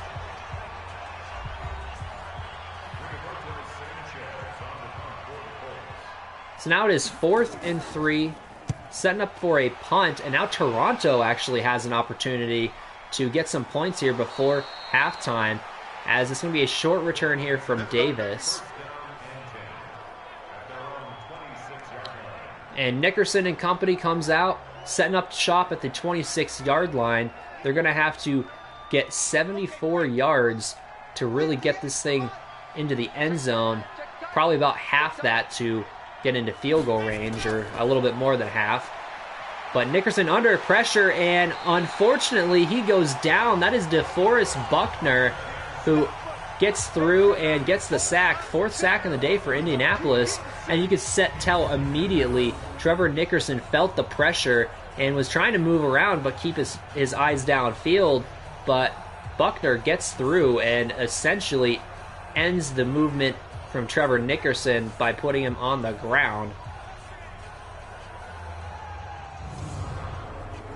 So now it is 4th and 3 setting up for a punt, and now Toronto actually has an opportunity to get some points here before halftime, as it's going to be a short return here from Davis. And Nickerson and company comes out, setting up shop at the 26-yard line. They're going to have to get 74 yards to really get this thing into the end zone. Probably about half that to get into field goal range, or a little bit more than half. But Nickerson under pressure, and unfortunately he goes down. That is DeForest Buckner who gets through and gets the sack. 4th sack of the day for Indianapolis, and you could tell immediately Trevor Nickerson felt the pressure and was trying to move around but keep his eyes downfield. But Buckner gets through and essentially ends the movement from Trevor Nickerson by putting him on the ground.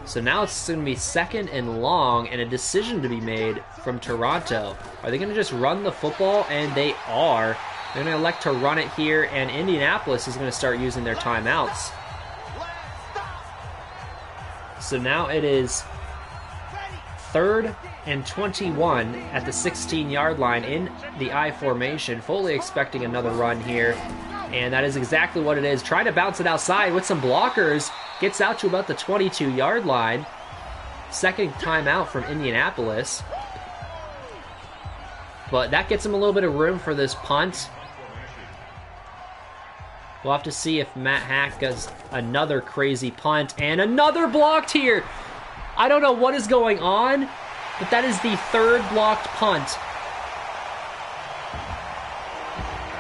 So now it's going to be 2nd and long, and a decision to be made from Toronto. Are they going to just run the football? And they are. They're going to elect to run it here, and Indianapolis is going to start using their timeouts. So now it is 3rd and 21 at the 16-yard line in the I formation, fully expecting another run here. And that is exactly what it is. Trying to bounce it outside with some blockers. Gets out to about the 22-yard line. 2nd timeout from Indianapolis. But that gets him a little bit of room for this punt. We'll have to see if Matt Hack does another crazy punt. And another blocked here. I don't know what is going on, but that is the 3rd blocked punt.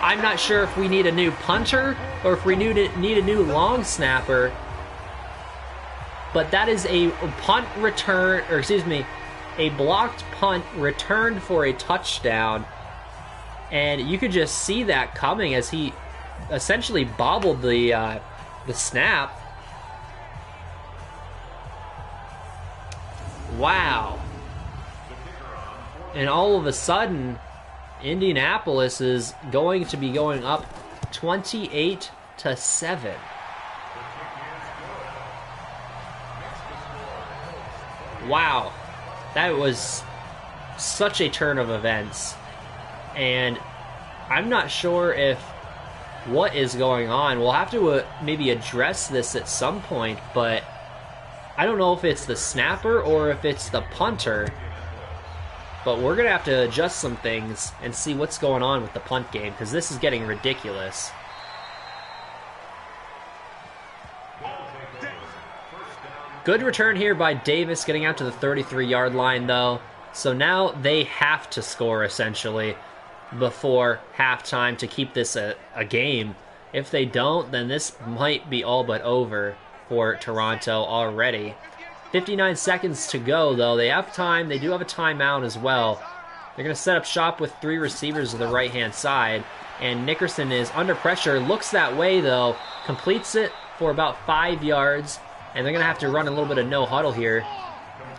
I'm not sure if we need a new punter or if we need a new long snapper. But that is a punt return, or excuse me, a blocked punt returned for a touchdown. And you could just see that coming as he essentially bobbled the snap. Wow. And all of a sudden, Indianapolis is going to be going up 28-7. Wow, that was such a turn of events, and I'm not sure if what is going on. We'll have to maybe address this at some point, but I don't know if it's the snapper or if it's the punter, but we're going to have to adjust some things and see what's going on with the punt game, because this is getting ridiculous. Good return here by Davis, getting out to the 33-yard line, though. So now they have to score, essentially, before halftime to keep this a game. If they don't, then this might be all but over for Toronto already. 59 seconds to go, though. They have time. They do have a timeout as well. They're going to set up shop with 3 receivers to the right-hand side. And Nickerson is under pressure. Looks that way, though. Completes it for about 5 yards. And they're going to have to run a little bit of no huddle here.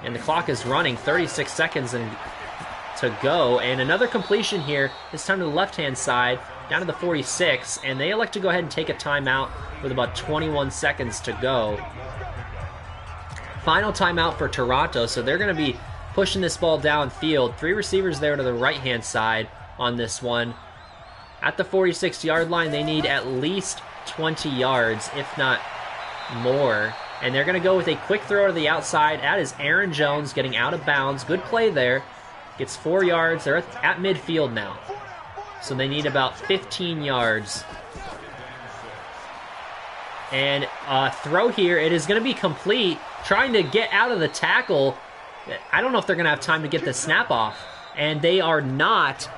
And the clock is running, 36 seconds to go. And another completion here, this time to the left-hand side, down to the 46. And they elect to go ahead and take a timeout with about 21 seconds to go. Final timeout for Toronto, so they're going to be pushing this ball downfield. 3 receivers there to the right-hand side on this one. At the 46-yard line, they need at least 20 yards, if not more. And they're going to go with a quick throw to the outside. That is Aaron Jones getting out of bounds. Good play there. Gets 4 yards. They're at midfield now. So they need about 15 yards. And a throw here. It is going to be complete. Trying to get out of the tackle. I don't know if they're going to have time to get the snap off. And they are not.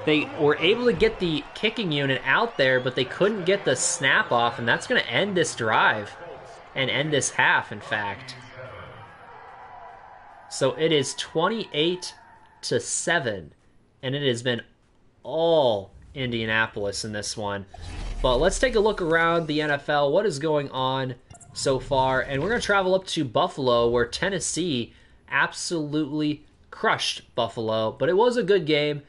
They were able to get the kicking unit out there, but they couldn't get the snap off. And that's going to end this drive. And end this half, in fact. So it is 28-7. And it has been all Indianapolis in this one. But let's take a look around the NFL. What is going on so far? And we're going to travel up to Buffalo, where Tennessee absolutely crushed Buffalo. But it was a good game.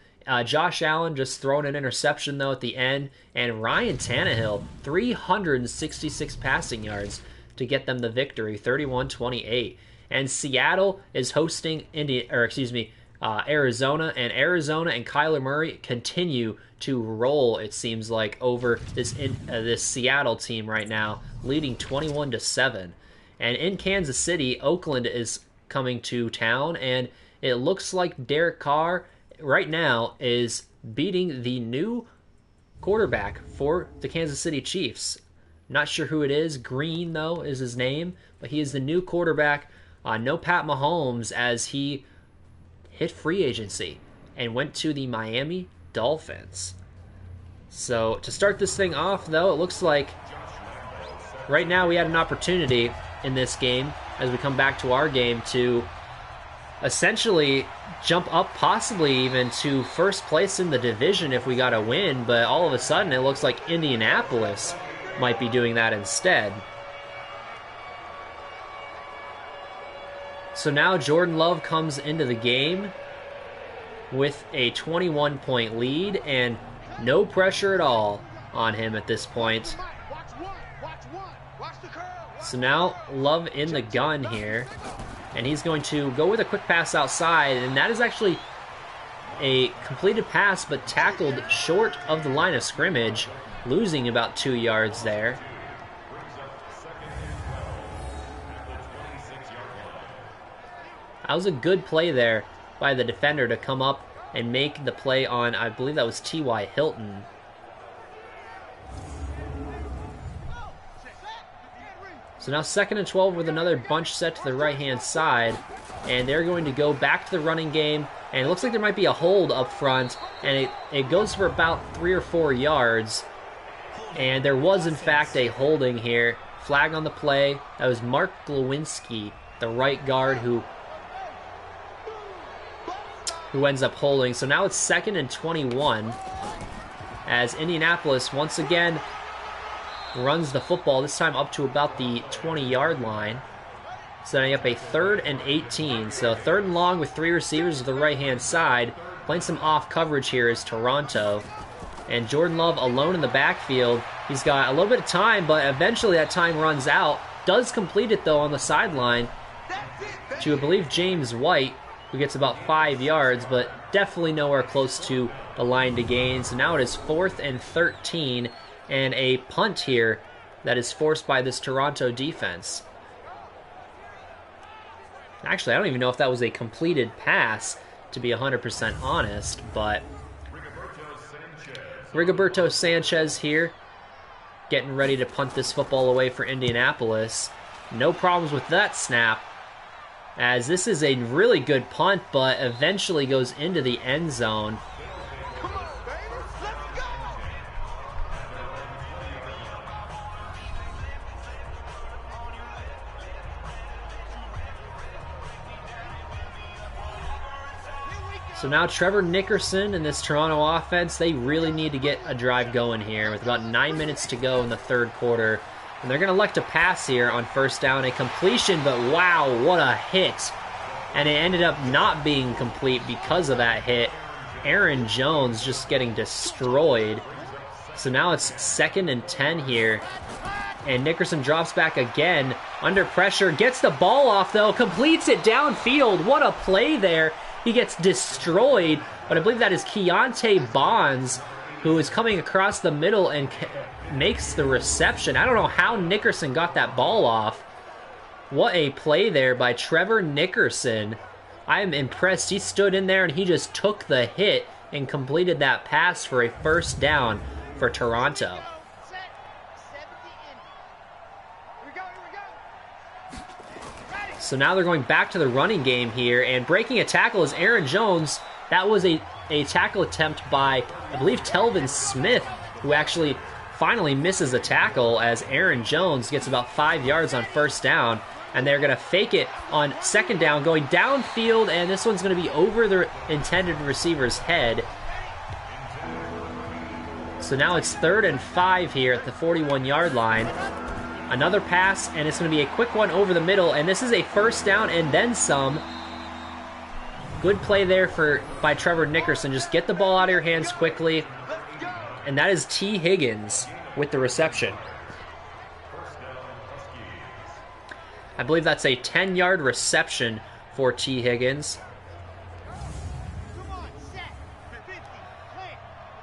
Josh Allen just throwing an interception, though, at the end. And Ryan Tannehill, 366 passing yards. to get them the victory, 31-28. And Seattle is hosting Arizona, and Arizona and Kyler Murray continue to roll, it seems like, over this Seattle team right now, leading 21-7. And in Kansas City, Oakland is coming to town, and it looks like Derek Carr right now is beating the new quarterback for the Kansas City Chiefs. Not sure who it is. Green, though, is his name, but he is the new quarterback. No Pat Mahomes, as he hit free agency and went to the Miami Dolphins. So to start this thing off, though, it looks like right now we had an opportunity in this game, as we come back to our game, to essentially jump up, possibly even to first place in the division if we got a win, but all of a sudden it looks like Indianapolis might be doing that instead. So now Jordan Love comes into the game with a 21-point lead and no pressure at all on him at this point. So now Love in the gun here, and he's going to go with a quick pass outside, and that is actually a completed pass but tackled short of the line of scrimmage, losing about 2 yards there. That was a good play there by the defender to come up and make the play on, I believe that was T.Y. Hilton. So now 2nd and 12 with another bunch set to the right-hand side, and they're going to go back to the running game, and it looks like there might be a hold up front, and it goes for about 3 or 4 yards, and there was in fact a holding here. Flag on the play. That was Mark Glowinski, the right guard, who ends up holding. So now it's 2nd and 21 as Indianapolis once again runs the football, this time up to about the 20-yard line, setting up a 3rd and 18. So 3rd and long with 3 receivers to the right-hand side. Playing some off coverage here is Toronto. And Jordan Love alone in the backfield. He's got a little bit of time, but eventually that time runs out. Does complete it, though, on the sideline to, I believe, James White, who gets about 5 yards, but definitely nowhere close to the line to gain. So now it is 4th and 13, and a punt here that is forced by this Toronto defense. Actually, I don't even know if that was a completed pass, to be 100% honest, but Rigoberto Sanchez here, getting ready to punt this football away for Indianapolis. No problems with that snap, as this is a really good punt, but eventually goes into the end zone. So now Trevor Nickerson and this Toronto offense, they really need to get a drive going here with about 9 minutes to go in the 3rd quarter. And they're going to elect a pass here on 1st down, a completion, but wow, what a hit. And it ended up not being complete because of that hit. Aaron Jones just getting destroyed. So now it's 2nd and 10 here. And Nickerson drops back again under pressure, gets the ball off though, completes it downfield. What a play there. He gets destroyed, but I believe that is Keontae Bonds, who is coming across the middle and makes the reception. I don't know how Nickerson got that ball off. What a play there by Trevor Nickerson. I am impressed. He stood in there and he just took the hit and completed that pass for a 1st down for Toronto. So now they're going back to the running game here, and breaking a tackle is Aaron Jones. That was a tackle attempt by, I believe, Telvin Smith, who actually finally misses a tackle as Aaron Jones gets about 5 yards on 1st down. And they're going to fake it on 2nd down, going downfield, and this one's going to be over the intended receiver's head. So now it's 3rd and 5 here at the 41-yard line. Another pass, and it's going to be a quick one over the middle, and this is a 1st down and then some. Good play there by Trevor Nickerson. Just get the ball out of your hands quickly. And that is T. Higgins with the reception. I believe that's a 10-yard reception for T. Higgins.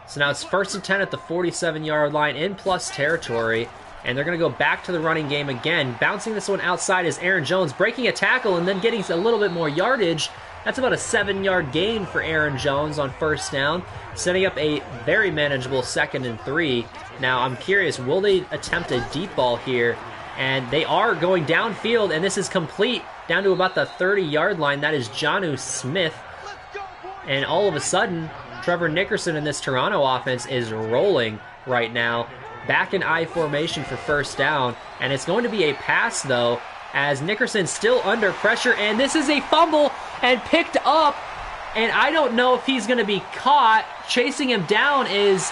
So now it's 1st and 10 at the 47-yard line in plus territory. And they're going to go back to the running game again. Bouncing this one outside is Aaron Jones, breaking a tackle and then getting a little bit more yardage. That's about a 7-yard gain for Aaron Jones on 1st down, setting up a very manageable 2nd and 3. Now, I'm curious, will they attempt a deep ball here? And they are going downfield, and this is complete down to about the 30-yard line. That is Jonnu Smith. And all of a sudden, Trevor Nickerson in this Toronto offense is rolling right now. Back in I formation for 1st down, and it's going to be a pass, though, as Nickerson's still under pressure, and this is a fumble and picked up, and I don't know if he's going to be caught. Chasing him down is,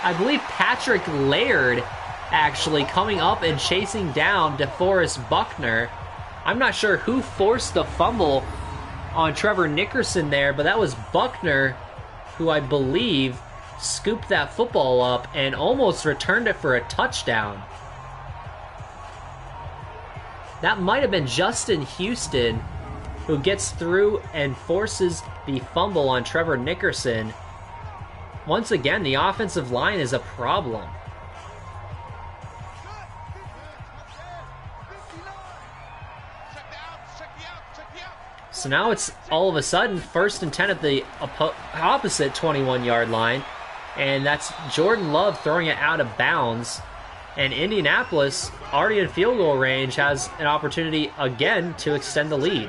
I believe, Patrick Laird, actually, coming up and chasing down DeForest Buckner. I'm not sure who forced the fumble on Trevor Nickerson there, but that was Buckner, who I believe scooped that football up and almost returned it for a touchdown. That might have been Justin Houston, who gets through and forces the fumble on Trevor Nickerson. Once again, the offensive line is a problem. So now it's all of a sudden 1st and 10 at the opposite 21-yard line. And that's Jordan Love throwing it out of bounds. And Indianapolis, already in field goal range, has an opportunity again to extend the lead.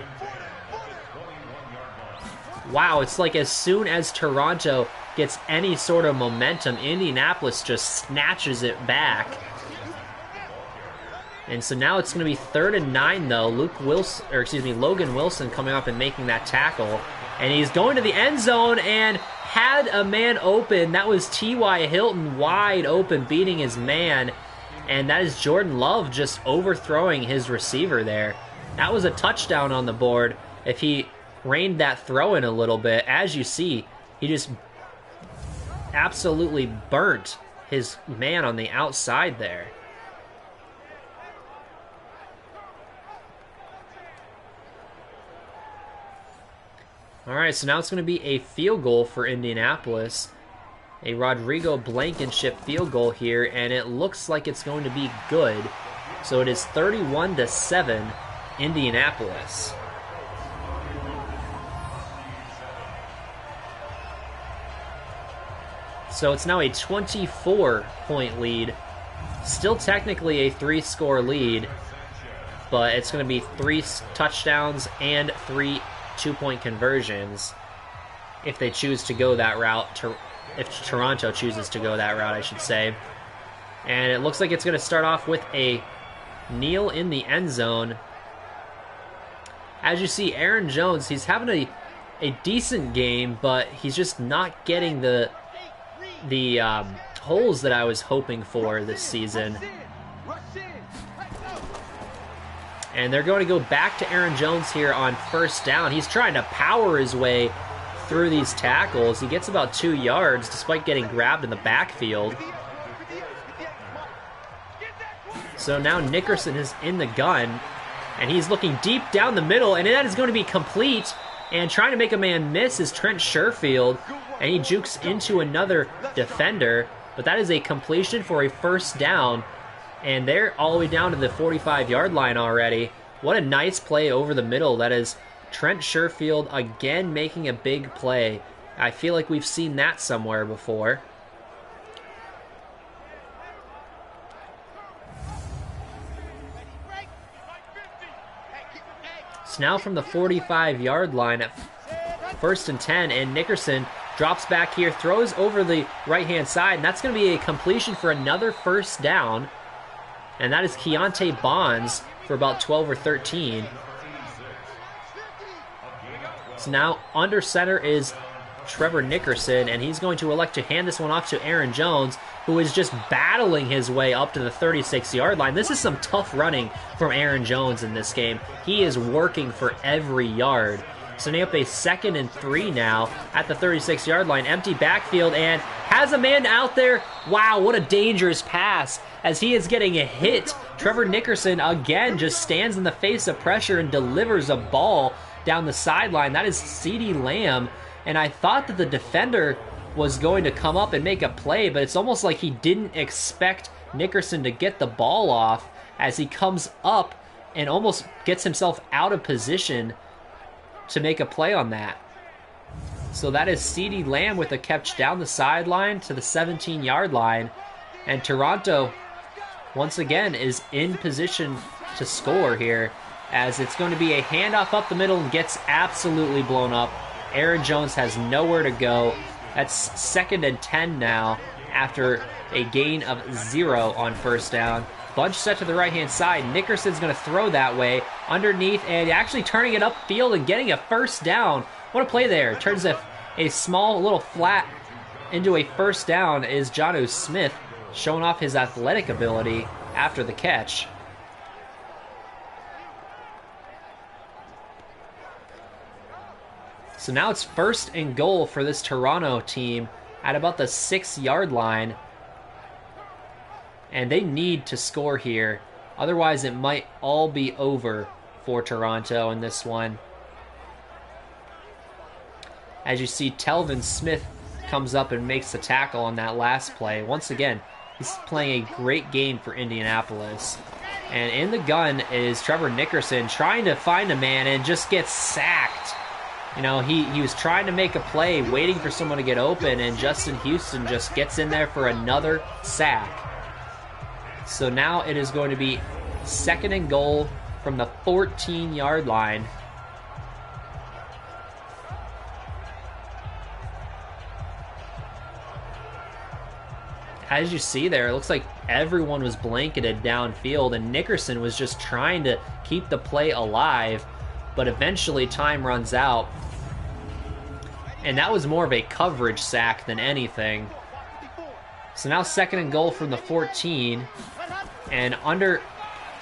Wow, it's like as soon as Toronto gets any sort of momentum, Indianapolis just snatches it back. And so now it's going to be 3rd and 9, though. Logan Wilson coming up and making that tackle. And he's going to the end zone and had a man open. That was T.Y. Hilton wide open, beating his man. And that is Jordan Love just overthrowing his receiver there. That was a touchdown on the board if he reined that throw in a little bit. As you see, he just absolutely burnt his man on the outside there. All right, so now it's going to be a field goal for Indianapolis. A Rodrigo Blankenship field goal here, and it looks like it's going to be good. So it is 31-7, Indianapolis. So it's now a 24-point lead. Still technically a 3-score lead, but it's going to be 3 touchdowns and 3 2-point conversions if they choose to go that route, if Toronto chooses to go that route, I should say. And it looks like it's going to start off with a kneel in the end zone. As you see, Aaron Jones, he's having a decent game, but he's just not getting the holes that I was hoping for this season. And they're going to go back to Aaron Jones here on 1st down. He's trying to power his way through these tackles. He gets about 2 yards despite getting grabbed in the backfield. So now Nickerson is in the gun, and he's looking deep down the middle, and that is going to be complete. And trying to make a man miss is Trent Sherfield, and he jukes into another defender. But that is a completion for a 1st down. And they're all the way down to the 45-yard line already. What a nice play over the middle. That is Trent Sherfield again making a big play. I feel like we've seen that somewhere before. So now from the 45-yard line at 1st and 10, and Nickerson drops back here, throws over the right-hand side, and that's going to be a completion for another 1st down. And that is Keontae Bonds for about 12 or 13. So now under center is Trevor Nickerson, and he's going to elect to hand this one off to Aaron Jones, who is just battling his way up to the 36-yard line. This is some tough running from Aaron Jones in this game. He is working for every yard. Setting up a 2nd and 3 now at the 36-yard line. Empty backfield, and has a man out there. Wow, what a dangerous pass as he is getting a hit. Trevor Nickerson again just stands in the face of pressure and delivers a ball down the sideline. That is CeeDee Lamb, and I thought that the defender was going to come up and make a play, but it's almost like he didn't expect Nickerson to get the ball off as he comes up and almost gets himself out of position to make a play on that. So that is CeeDee Lamb with a catch down the sideline to the 17-yard line, and Toronto once again is in position to score here as it's going to be a handoff up the middle and gets absolutely blown up. Aaron Jones has nowhere to go. That's 2nd and 10 now after a gain of 0 on first down. Bunch set to the right-hand side. Nickerson's going to throw that way underneath and actually turning it upfield and getting a first down. What a play there. Turns a small little flat into a first down is Jonnu Smith showing off his athletic ability after the catch. So now it's 1st and goal for this Toronto team at about the 6-yard line. And they need to score here. Otherwise, it might all be over for Toronto in this one. As you see, Telvin Smith comes up and makes the tackle on that last play. Once again, he's playing a great game for Indianapolis. And in the gun is Trevor Nickerson trying to find a man and just gets sacked. You know, he was trying to make a play, waiting for someone to get open, and Justin Houston just gets in there for another sack. So now it is going to be 2nd and goal from the 14-yard line. As you see there, it looks like everyone was blanketed downfield, and Nickerson was just trying to keep the play alive, but eventually time runs out. And that was more of a coverage sack than anything. So now 2nd and goal from the 14. And under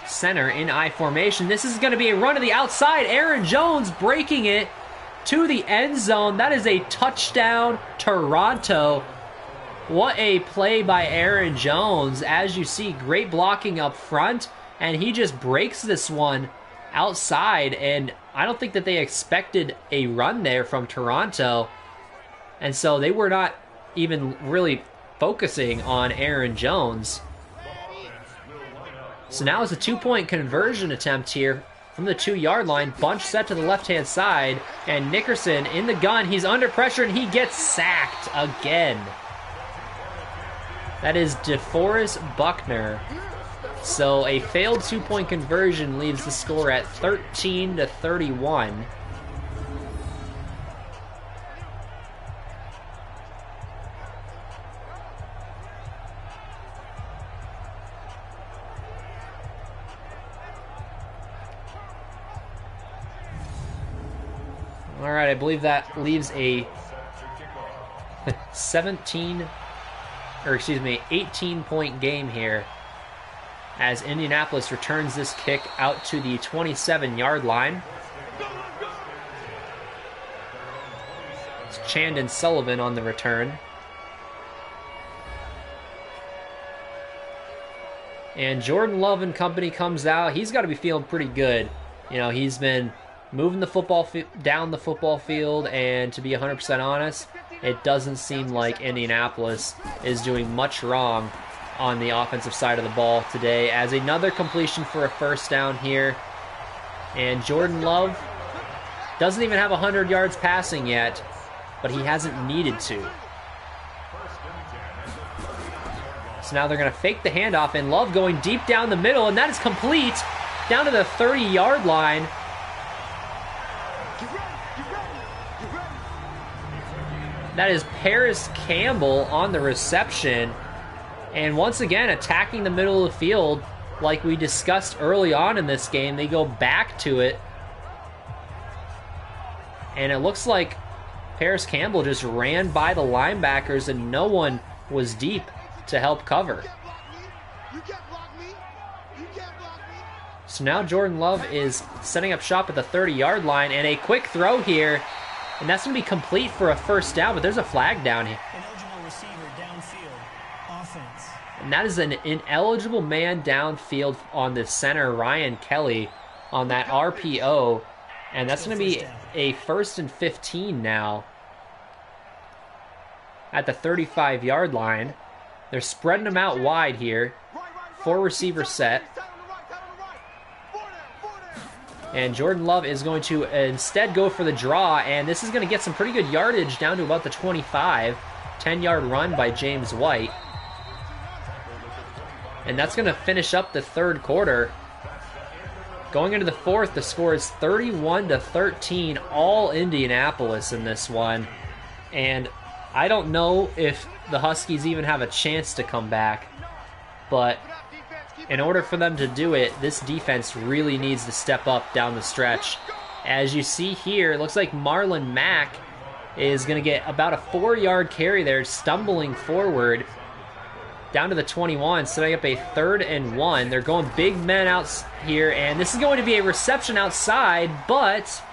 center in I formation. This is going to be a run to the outside. Aaron Jones breaking it to the end zone. That is a touchdown, Toronto. What a play by Aaron Jones. As you see, great blocking up front. And he just breaks this one outside. And I don't think that they expected a run there from Toronto. And so they were not even really focusing on Aaron Jones. So now it's a 2-point conversion attempt here from the 2-yard line. Bunch set to the left-hand side. And Nickerson in the gun. He's under pressure and he gets sacked again. That is DeForest Buckner. So a failed 2-point conversion leaves the score at 13-31. All right, I believe that leaves a 18-point game here as Indianapolis returns this kick out to the 27-yard line. It's Chandon Sullivan on the return. And Jordan Love and company comes out. He's got to be feeling pretty good. You know, he's been moving the football down the football field, and to be 100% honest, it doesn't seem like Indianapolis is doing much wrong on the offensive side of the ball today, as another completion for a first down here. And Jordan Love doesn't even have 100 yards passing yet, but he hasn't needed to. So now they're going to fake the handoff, and Love going deep down the middle, and that is complete down to the 30-yard line. That is Paris Campbell on the reception. And once again, attacking the middle of the field like we discussed early on in this game. They go back to it. And it looks like Paris Campbell just ran by the linebackers and no one was deep to help cover. So now Jordan Love is setting up shop at the 30-yard line, and a quick throw here. And that's going to be complete for a first down, but there's a flag down here. An eligible receiver down And that is an ineligible man downfield on the center, Ryan Kelly, on that RPO. And that's going to be a 1st and 15 now at the 35-yard line. They're spreading them out wide here. 4 receiver set. And Jordan Love is going to instead go for the draw, and this is going to get some pretty good yardage down to about the 25. 10-yard run by James White. And that's going to finish up the third quarter. Going into the fourth, the score is 31-13, all Indianapolis in this one. And I don't know if the Huskies even have a chance to come back, but in order for them to do it, this defense really needs to step up down the stretch. As you see here, it looks like Marlon Mack is going to get about a 4-yard carry there, stumbling forward down to the 21, setting up a 3rd and 1. They're going big men out here, and this is going to be a reception outside, but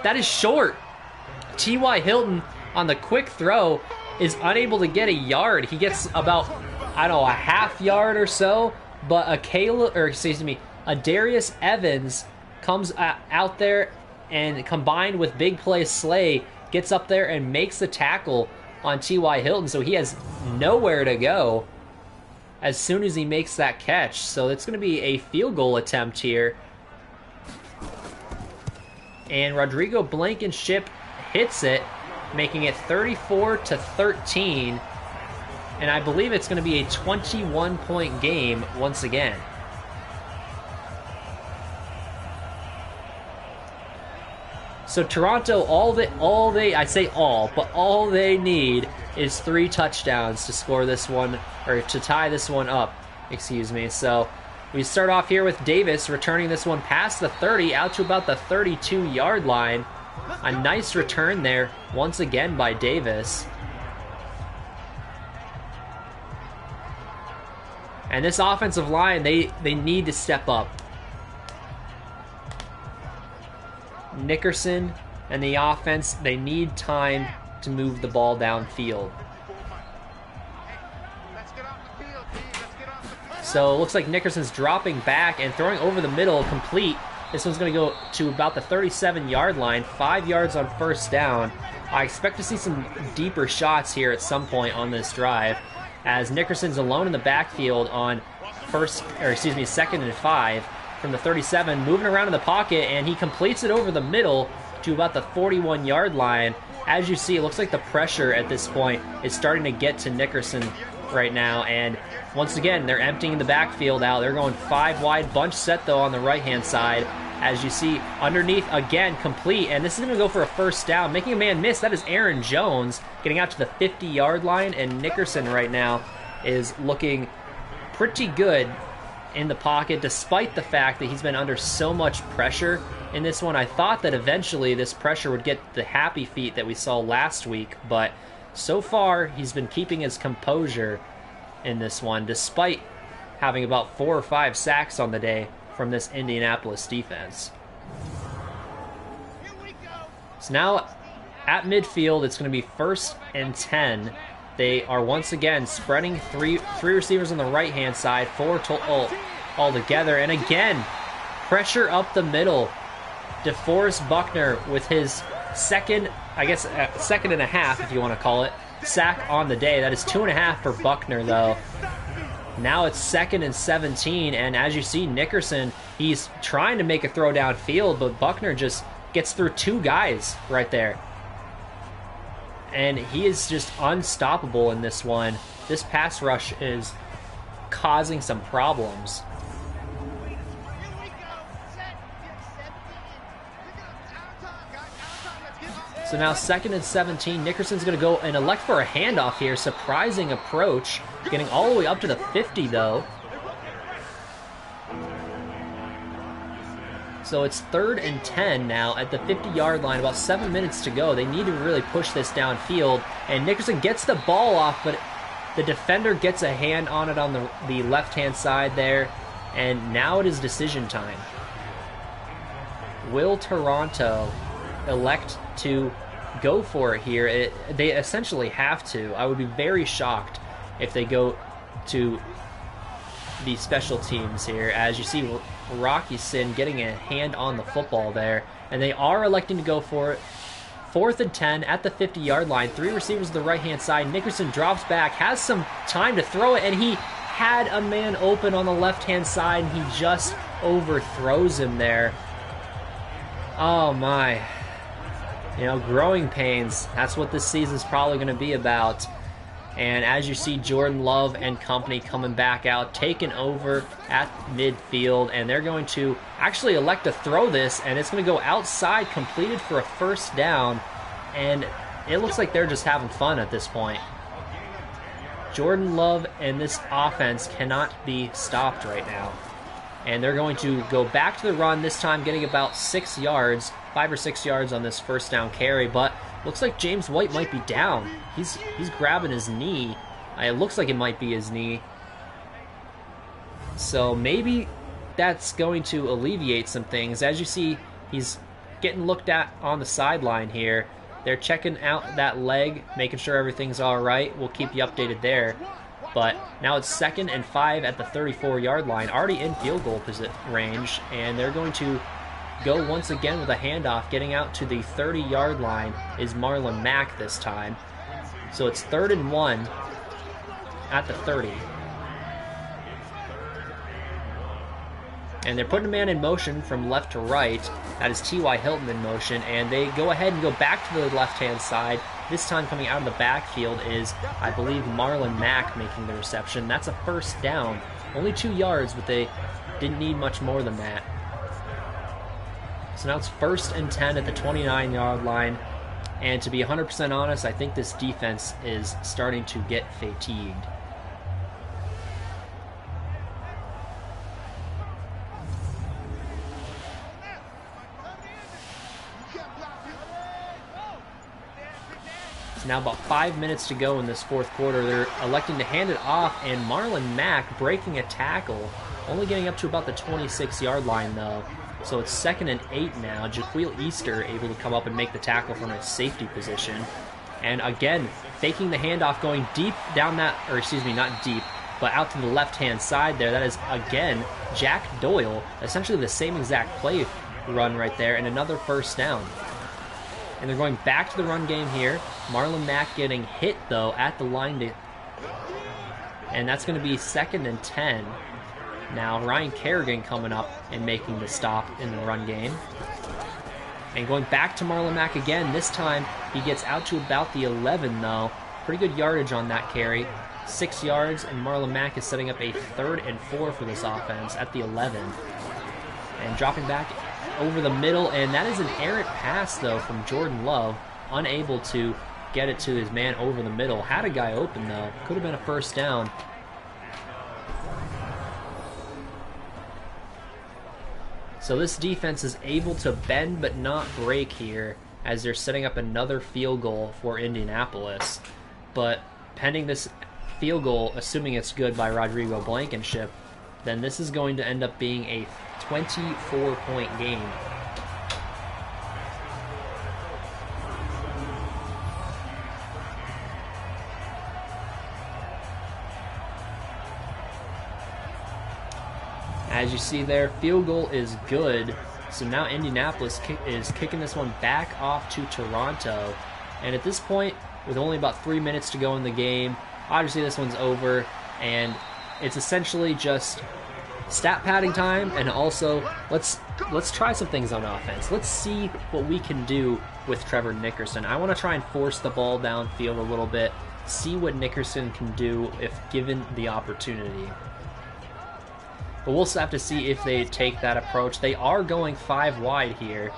that is short. T.Y. Hilton on the quick throw is unable to get a yard. He gets about, I don't know, a half yard or so, but a Darius Evans comes out there and combined with Big Play Slay gets up there and makes the tackle on T.Y. Hilton, so he has nowhere to go as soon as he makes that catch. So it's going to be a field goal attempt here. And Rodrigo Blankenship hits it, making it 34-13. And I believe it's going to be a 21-point game once again. So Toronto, all they need is 3 touchdowns to score this one, or to tie this one up, excuse me. So we start off here with Davis returning this one past the 30 out to about the 32-yard line. A nice return there once again by Davis. And this offensive line, they need to step up. Nickerson and the offense, they need time to move the ball downfield. So it looks like Nickerson's dropping back and throwing over the middle, complete. This one's going to go to about the 37-yard line, 5 yards on first down. I expect to see some deeper shots here at some point on this drive, as Nickerson's alone in the backfield on 2nd and 5 from the 37, moving around in the pocket, and he completes it over the middle to about the 41-yard line. As you see, it looks like the pressure at this point is starting to get to Nickerson right now, and once again, they're emptying the backfield out. They're going 5 wide, bunch set though on the right-hand side. As you see, underneath, again, complete, and this is going to go for a first down, making a man miss. That is Aaron Jones getting out to the 50-yard line, and Nickerson right now is looking pretty good in the pocket, despite the fact that he's been under so much pressure in this one. I thought that eventually this pressure would get the happy feet that we saw last week, but so far he's been keeping his composure in this one, despite having about 4 or 5 sacks on the day from this Indianapolis defense. So now at midfield, it's going to be 1st and 10. They are once again spreading three receivers on the right-hand side, 4 all together. And again, pressure up the middle. DeForest Buckner with his second and a half, if you want to call it, sack on the day. That is 2.5 for Buckner, though. Now it's 2nd and 17, and as you see, Nickerson, he's trying to make a throw downfield, but Buckner just gets through 2 guys right there. And he is just unstoppable in this one. This pass rush is causing some problems. So now 2nd and 17. Nickerson's going to go and elect for a handoff here. Surprising approach. Getting all the way up to the 50, though. So it's 3rd and 10 now at the 50-yard line. About 7 minutes to go. They need to really push this downfield. And Nickerson gets the ball off, but the defender gets a hand on it on the left-hand side there. And now it is decision time. Will Toronto elect to go for it here. They essentially have to. I would be very shocked if they go to the special teams here. As you see, Rocky Sin getting a hand on the football there, and they are electing to go for it. 4th and 10 at the 50-yard line. 3 receivers to the right-hand side. Nickerson drops back, has some time to throw it, and he had a man open on the left-hand side, and he just overthrows him there. Oh, my. You know, growing pains. That's what this season's probably going to be about. And as you see, Jordan Love and company coming back out, taking over at midfield, and they're going to actually elect to throw this, and it's going to go outside, completed for a first down, and it looks like they're just having fun at this point. Jordan Love and this offense cannot be stopped right now. And they're going to go back to the run, this time getting about 6 yards, 5 or 6 yards on this first down carry, but looks like James White might be down. He's grabbing his knee. It looks like it might be his knee. So maybe that's going to alleviate some things. As you see, he's getting looked at on the sideline here. They're checking out that leg, making sure everything's all right. We'll keep you updated there. But now it's 2nd and 5 at the 34-yard line, already in field goal range, and they're going to go once again with a handoff. Getting out to the 30-yard line is Marlon Mack this time. So it's 3rd and 1 at the 30. And they're putting a man in motion from left to right. That is T.Y. Hilton in motion, and they go ahead and go back to the left-hand side. This time coming out of the backfield is, I believe, Marlon Mack making the reception. That's a first down. Only 2 yards, but they didn't need much more than that. So now it's 1st and 10 at the 29-yard line. And to be 100% honest, I think this defense is starting to get fatigued. It's now about 5 minutes to go in this 4th quarter. They're electing to hand it off, and Marlon Mack breaking a tackle, only getting up to about the 26-yard line, though. So it's 2nd and 8 now. Jaquil Easter able to come up and make the tackle from a safety position. And again, faking the handoff, going deep down that, or excuse me, not deep, but out to the left-hand side there. That is, again, Jack Doyle. Essentially the same exact play run right there, and another first down. And they're going back to the run game here. Marlon Mack getting hit, though, at the line. And that's going to be 2nd and 10. Now Ryan Kerrigan coming up and making the stop in the run game. And going back to Marlon Mack again. This time he gets out to about the 11, though. Pretty good yardage on that carry. 6 yards, and Marlon Mack is setting up a 3rd and 4 for this offense at the 11. And dropping back over the middle, and that is an errant pass, though, from Jordan Love. Unable to get it to his man over the middle. Had a guy open, though. Could have been a first down. So this defense is able to bend but not break here as they're setting up another field goal for Indianapolis. But pending this field goal, assuming it's good by Rodrigo Blankenship, then this is going to end up being a 24-point game. As you see there, field goal is good. So now Indianapolis is kicking this one back off to Toronto. And at this point, with only about 3 minutes to go in the game, obviously this one's over. And it's essentially just stat padding time, and also let's try some things on offense. Let's see what we can do with Trevor Nickerson. I want to try and force the ball downfield a little bit, see what Nickerson can do if given the opportunity. But we'll have to see if they take that approach. They are going 5 wide here.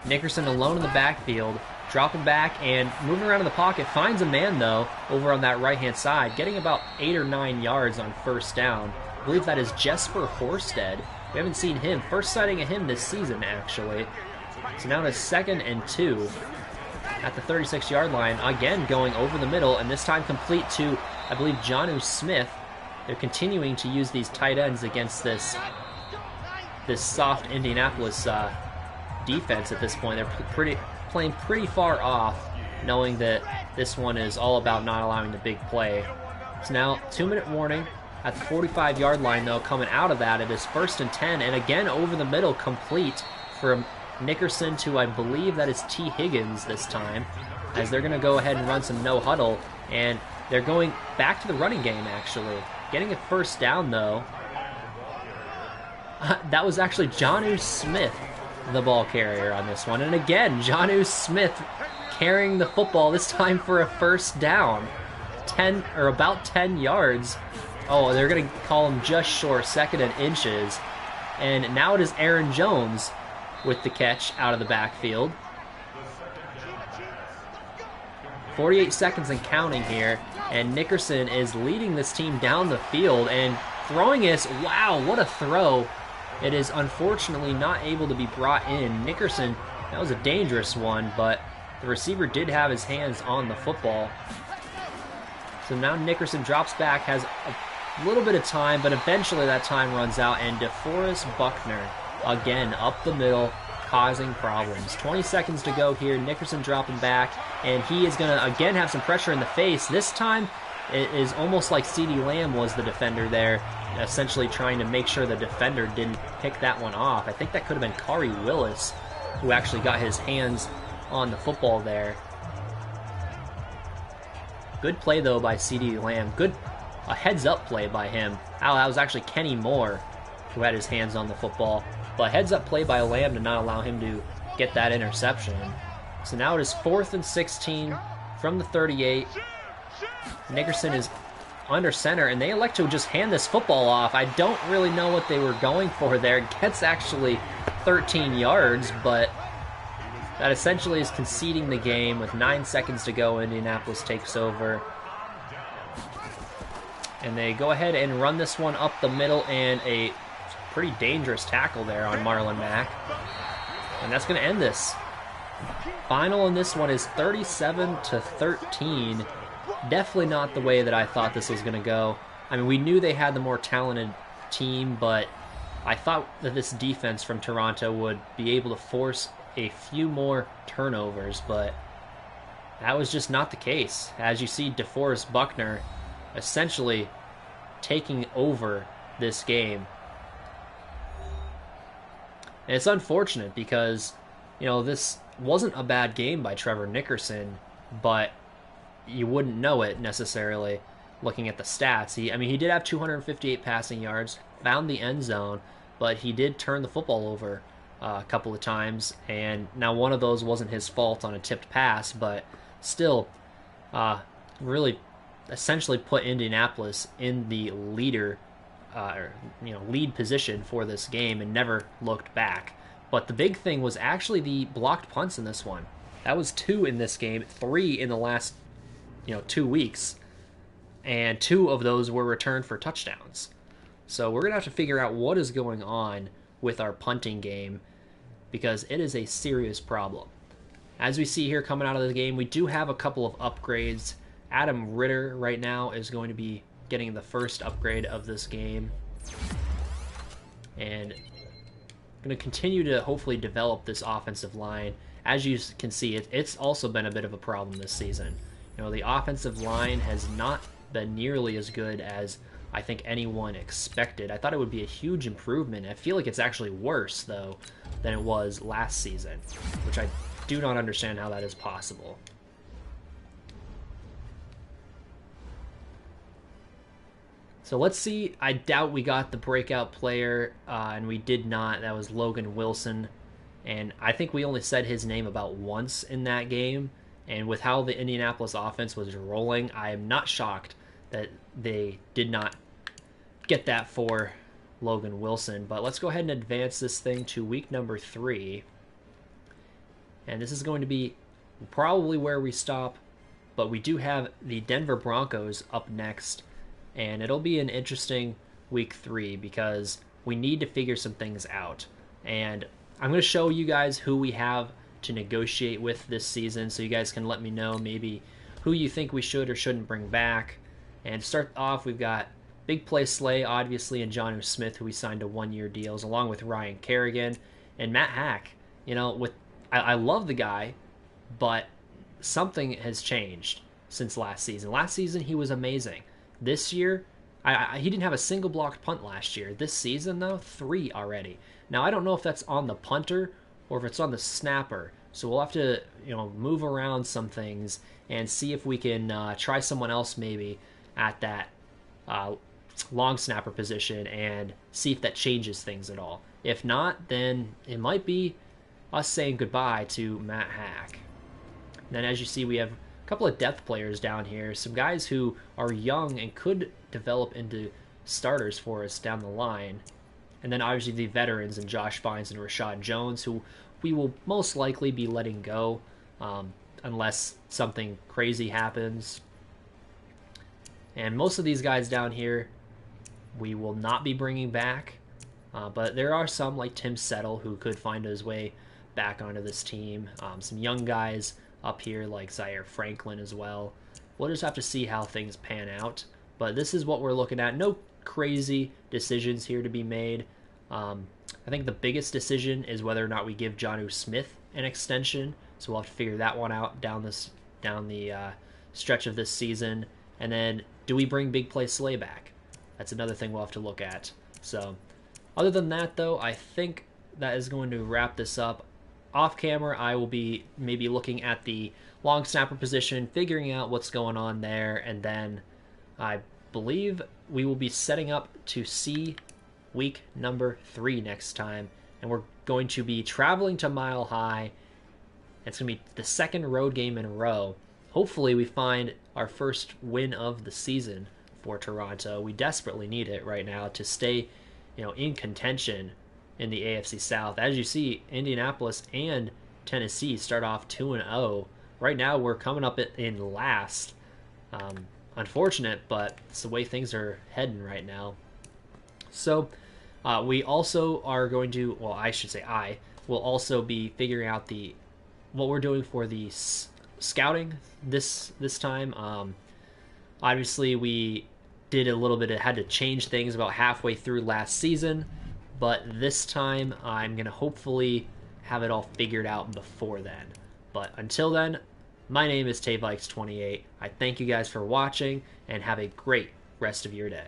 Nickerson alone in the backfield, dropping back and moving around in the pocket. Finds a man, though, over on that right-hand side, getting about 8 or 9 yards on first down. I believe that is Jesper Horsted. We haven't seen him. First sighting of him this season, actually. So now it's 2nd and 2 at the 36-yard line. Again, going over the middle, and this time complete to, I believe, Jonnu Smith. They're continuing to use these tight ends against this soft Indianapolis defense at this point. They're playing pretty far off, knowing that this one is all about not allowing the big play. So now 2-minute warning at the 45-yard line, though. Coming out of that, it is 1st and 10, and again over the middle, complete from Nickerson to, I believe that is T. Higgins this time, as they're going to go ahead and run some no huddle, and they're going back to the running game, actually. Getting a 1st down, though. That was actually Jonnu Smith, the ball carrier on this one. And again, Jonnu Smith carrying the football, this time for a 1st down. 10, or about 10 yards. Oh, they're going to call him just short, 2nd and inches. And now it is Aaron Jones with the catch out of the backfield. 48 seconds and counting here, and Nickerson is leading this team down the field and throwing this. Wow, what a throw. It is unfortunately not able to be brought in. Nickerson, that was a dangerous one, but the receiver did have his hands on the football. So now Nickerson drops back, has a little bit of time, but eventually that time runs out, and DeForest Buckner, again, up the middle, causing problems. 20 seconds to go here. Nickerson dropping back, and he is going to, again, have some pressure in the face. This time, it is almost like CeeDee Lamb was the defender there, essentially trying to make sure the defender didn't pick that one off. I think that could have been Kari Willis who actually got his hands on the football there. Good play, though, by CeeDee Lamb. A heads-up play by him. That was actually Kenny Moore who had his hands on the football. But heads-up play by Lamb to not allow him to get that interception. So now it is 4th and 16 from the 38. Nickerson is under center, and they elect to just hand this football off. I don't really know what they were going for there. It gets actually 13 yards, but that essentially is conceding the game with 9 seconds to go. Indianapolis takes over. And they go ahead and run this one up the middle, and a pretty dangerous tackle there on Marlon Mack. And that's going to end this. Final in this one is 37-13. Definitely not the way that I thought this was going to go. I mean, we knew they had the more talented team, but I thought that this defense from Toronto would be able to force a few more turnovers, but that was just not the case. As you see, DeForest Buckner essentially taking over this game. And it's unfortunate because, you know, this wasn't a bad game by Trevor Nickerson, but you wouldn't know it necessarily looking at the stats. He did have 258 passing yards, found the end zone, but he did turn the football over a couple of times, and now one of those wasn't his fault on a tipped pass, but still really essentially put Indianapolis in the lead position for this game and never looked back. But the big thing was actually the blocked punts in this one. That was 2 in this game, 3 in the last 2 weeks, and 2 of those were returned for touchdowns. So we're gonna have to figure out what is going on with our punting game, because it is a serious problem. As we see here coming out of the game, we do have a couple of upgrades. Adam Ritter right now is going to be getting the first upgrade of this game, and I'm going to continue to hopefully develop this offensive line. As you can see, it's also been a bit of a problem this season. The offensive line has not been nearly as good as I think anyone expected. I thought it would be a huge improvement. I feel like it's actually worse, though, than it was last season, which I do not understand how that is possible. So let's see. I doubt we got the breakout player, and we did not. That was Logan Wilson, and I think we only said his name about once in that game. And with how the Indianapolis offense was rolling, I am not shocked that they did not get that for Logan Wilson. But let's go ahead and advance this thing to week number 3. And this is going to be probably where we stop, but we do have the Denver Broncos up next. And it'll be an interesting week 3 because we need to figure some things out. And I'm going to show you guys who we have to negotiate with this season, so you guys can let me know maybe who you think we should or shouldn't bring back. And to start off, we've got Big Play Slay, obviously, and Jonnu Smith, who we signed to 1-year deals, along with Ryan Kerrigan and Matt Hack. with I love the guy, but something has changed since last season. Last season he was amazing. This year, he didn't have a single blocked punt last year. This season though, 3 already. Now I don't know if that's on the punter or if it's on the snapper. So we'll have to move around some things and see if we can try someone else maybe at that long snapper position and see if that changes things at all. If not, then it might be us saying goodbye to Matt Hack. And then as you see, we have a couple of depth players down here, some guys who are young and could develop into starters for us down the line. And then obviously the veterans and Josh Bynes and Rashad Jones, who we will most likely be letting go unless something crazy happens. And most of these guys down here we will not be bringing back. But there are some like Tim Settle who could find his way back onto this team. Some young guys up here like Zaire Franklin as well. We'll just have to see how things pan out. But this is what we're looking at. No crazy decisions here to be made. I think the biggest decision is whether or not we give Jonnu Smith an extension. So we'll have to figure that one out down the stretch of this season. And then do we bring Big Play Slay back? That's another thing we'll have to look at. So other than that, though, I think that is going to wrap this up. Off camera, I will be maybe looking at the long snapper position, figuring out what's going on there, and then I believe we will be setting up to see week number 3 next time, and we're going to be traveling to Mile High. It's going to be the second road game in a row. Hopefully we find our first win of the season for Toronto. We desperately need it right now to stay in contention in the AFC South. As you see, Indianapolis and Tennessee start off 2-0. Right now we're coming up in last. Unfortunate, but it's the way things are heading right now. So we also are going to, well, I should say I will also be figuring out what we're doing for the scouting this time. Obviously we did a little bit, it had to change things about halfway through last season, but this time I'm going to hopefully have it all figured out before then. But until then, my name is TayVikes28. I thank you guys for watching, and have a great rest of your day.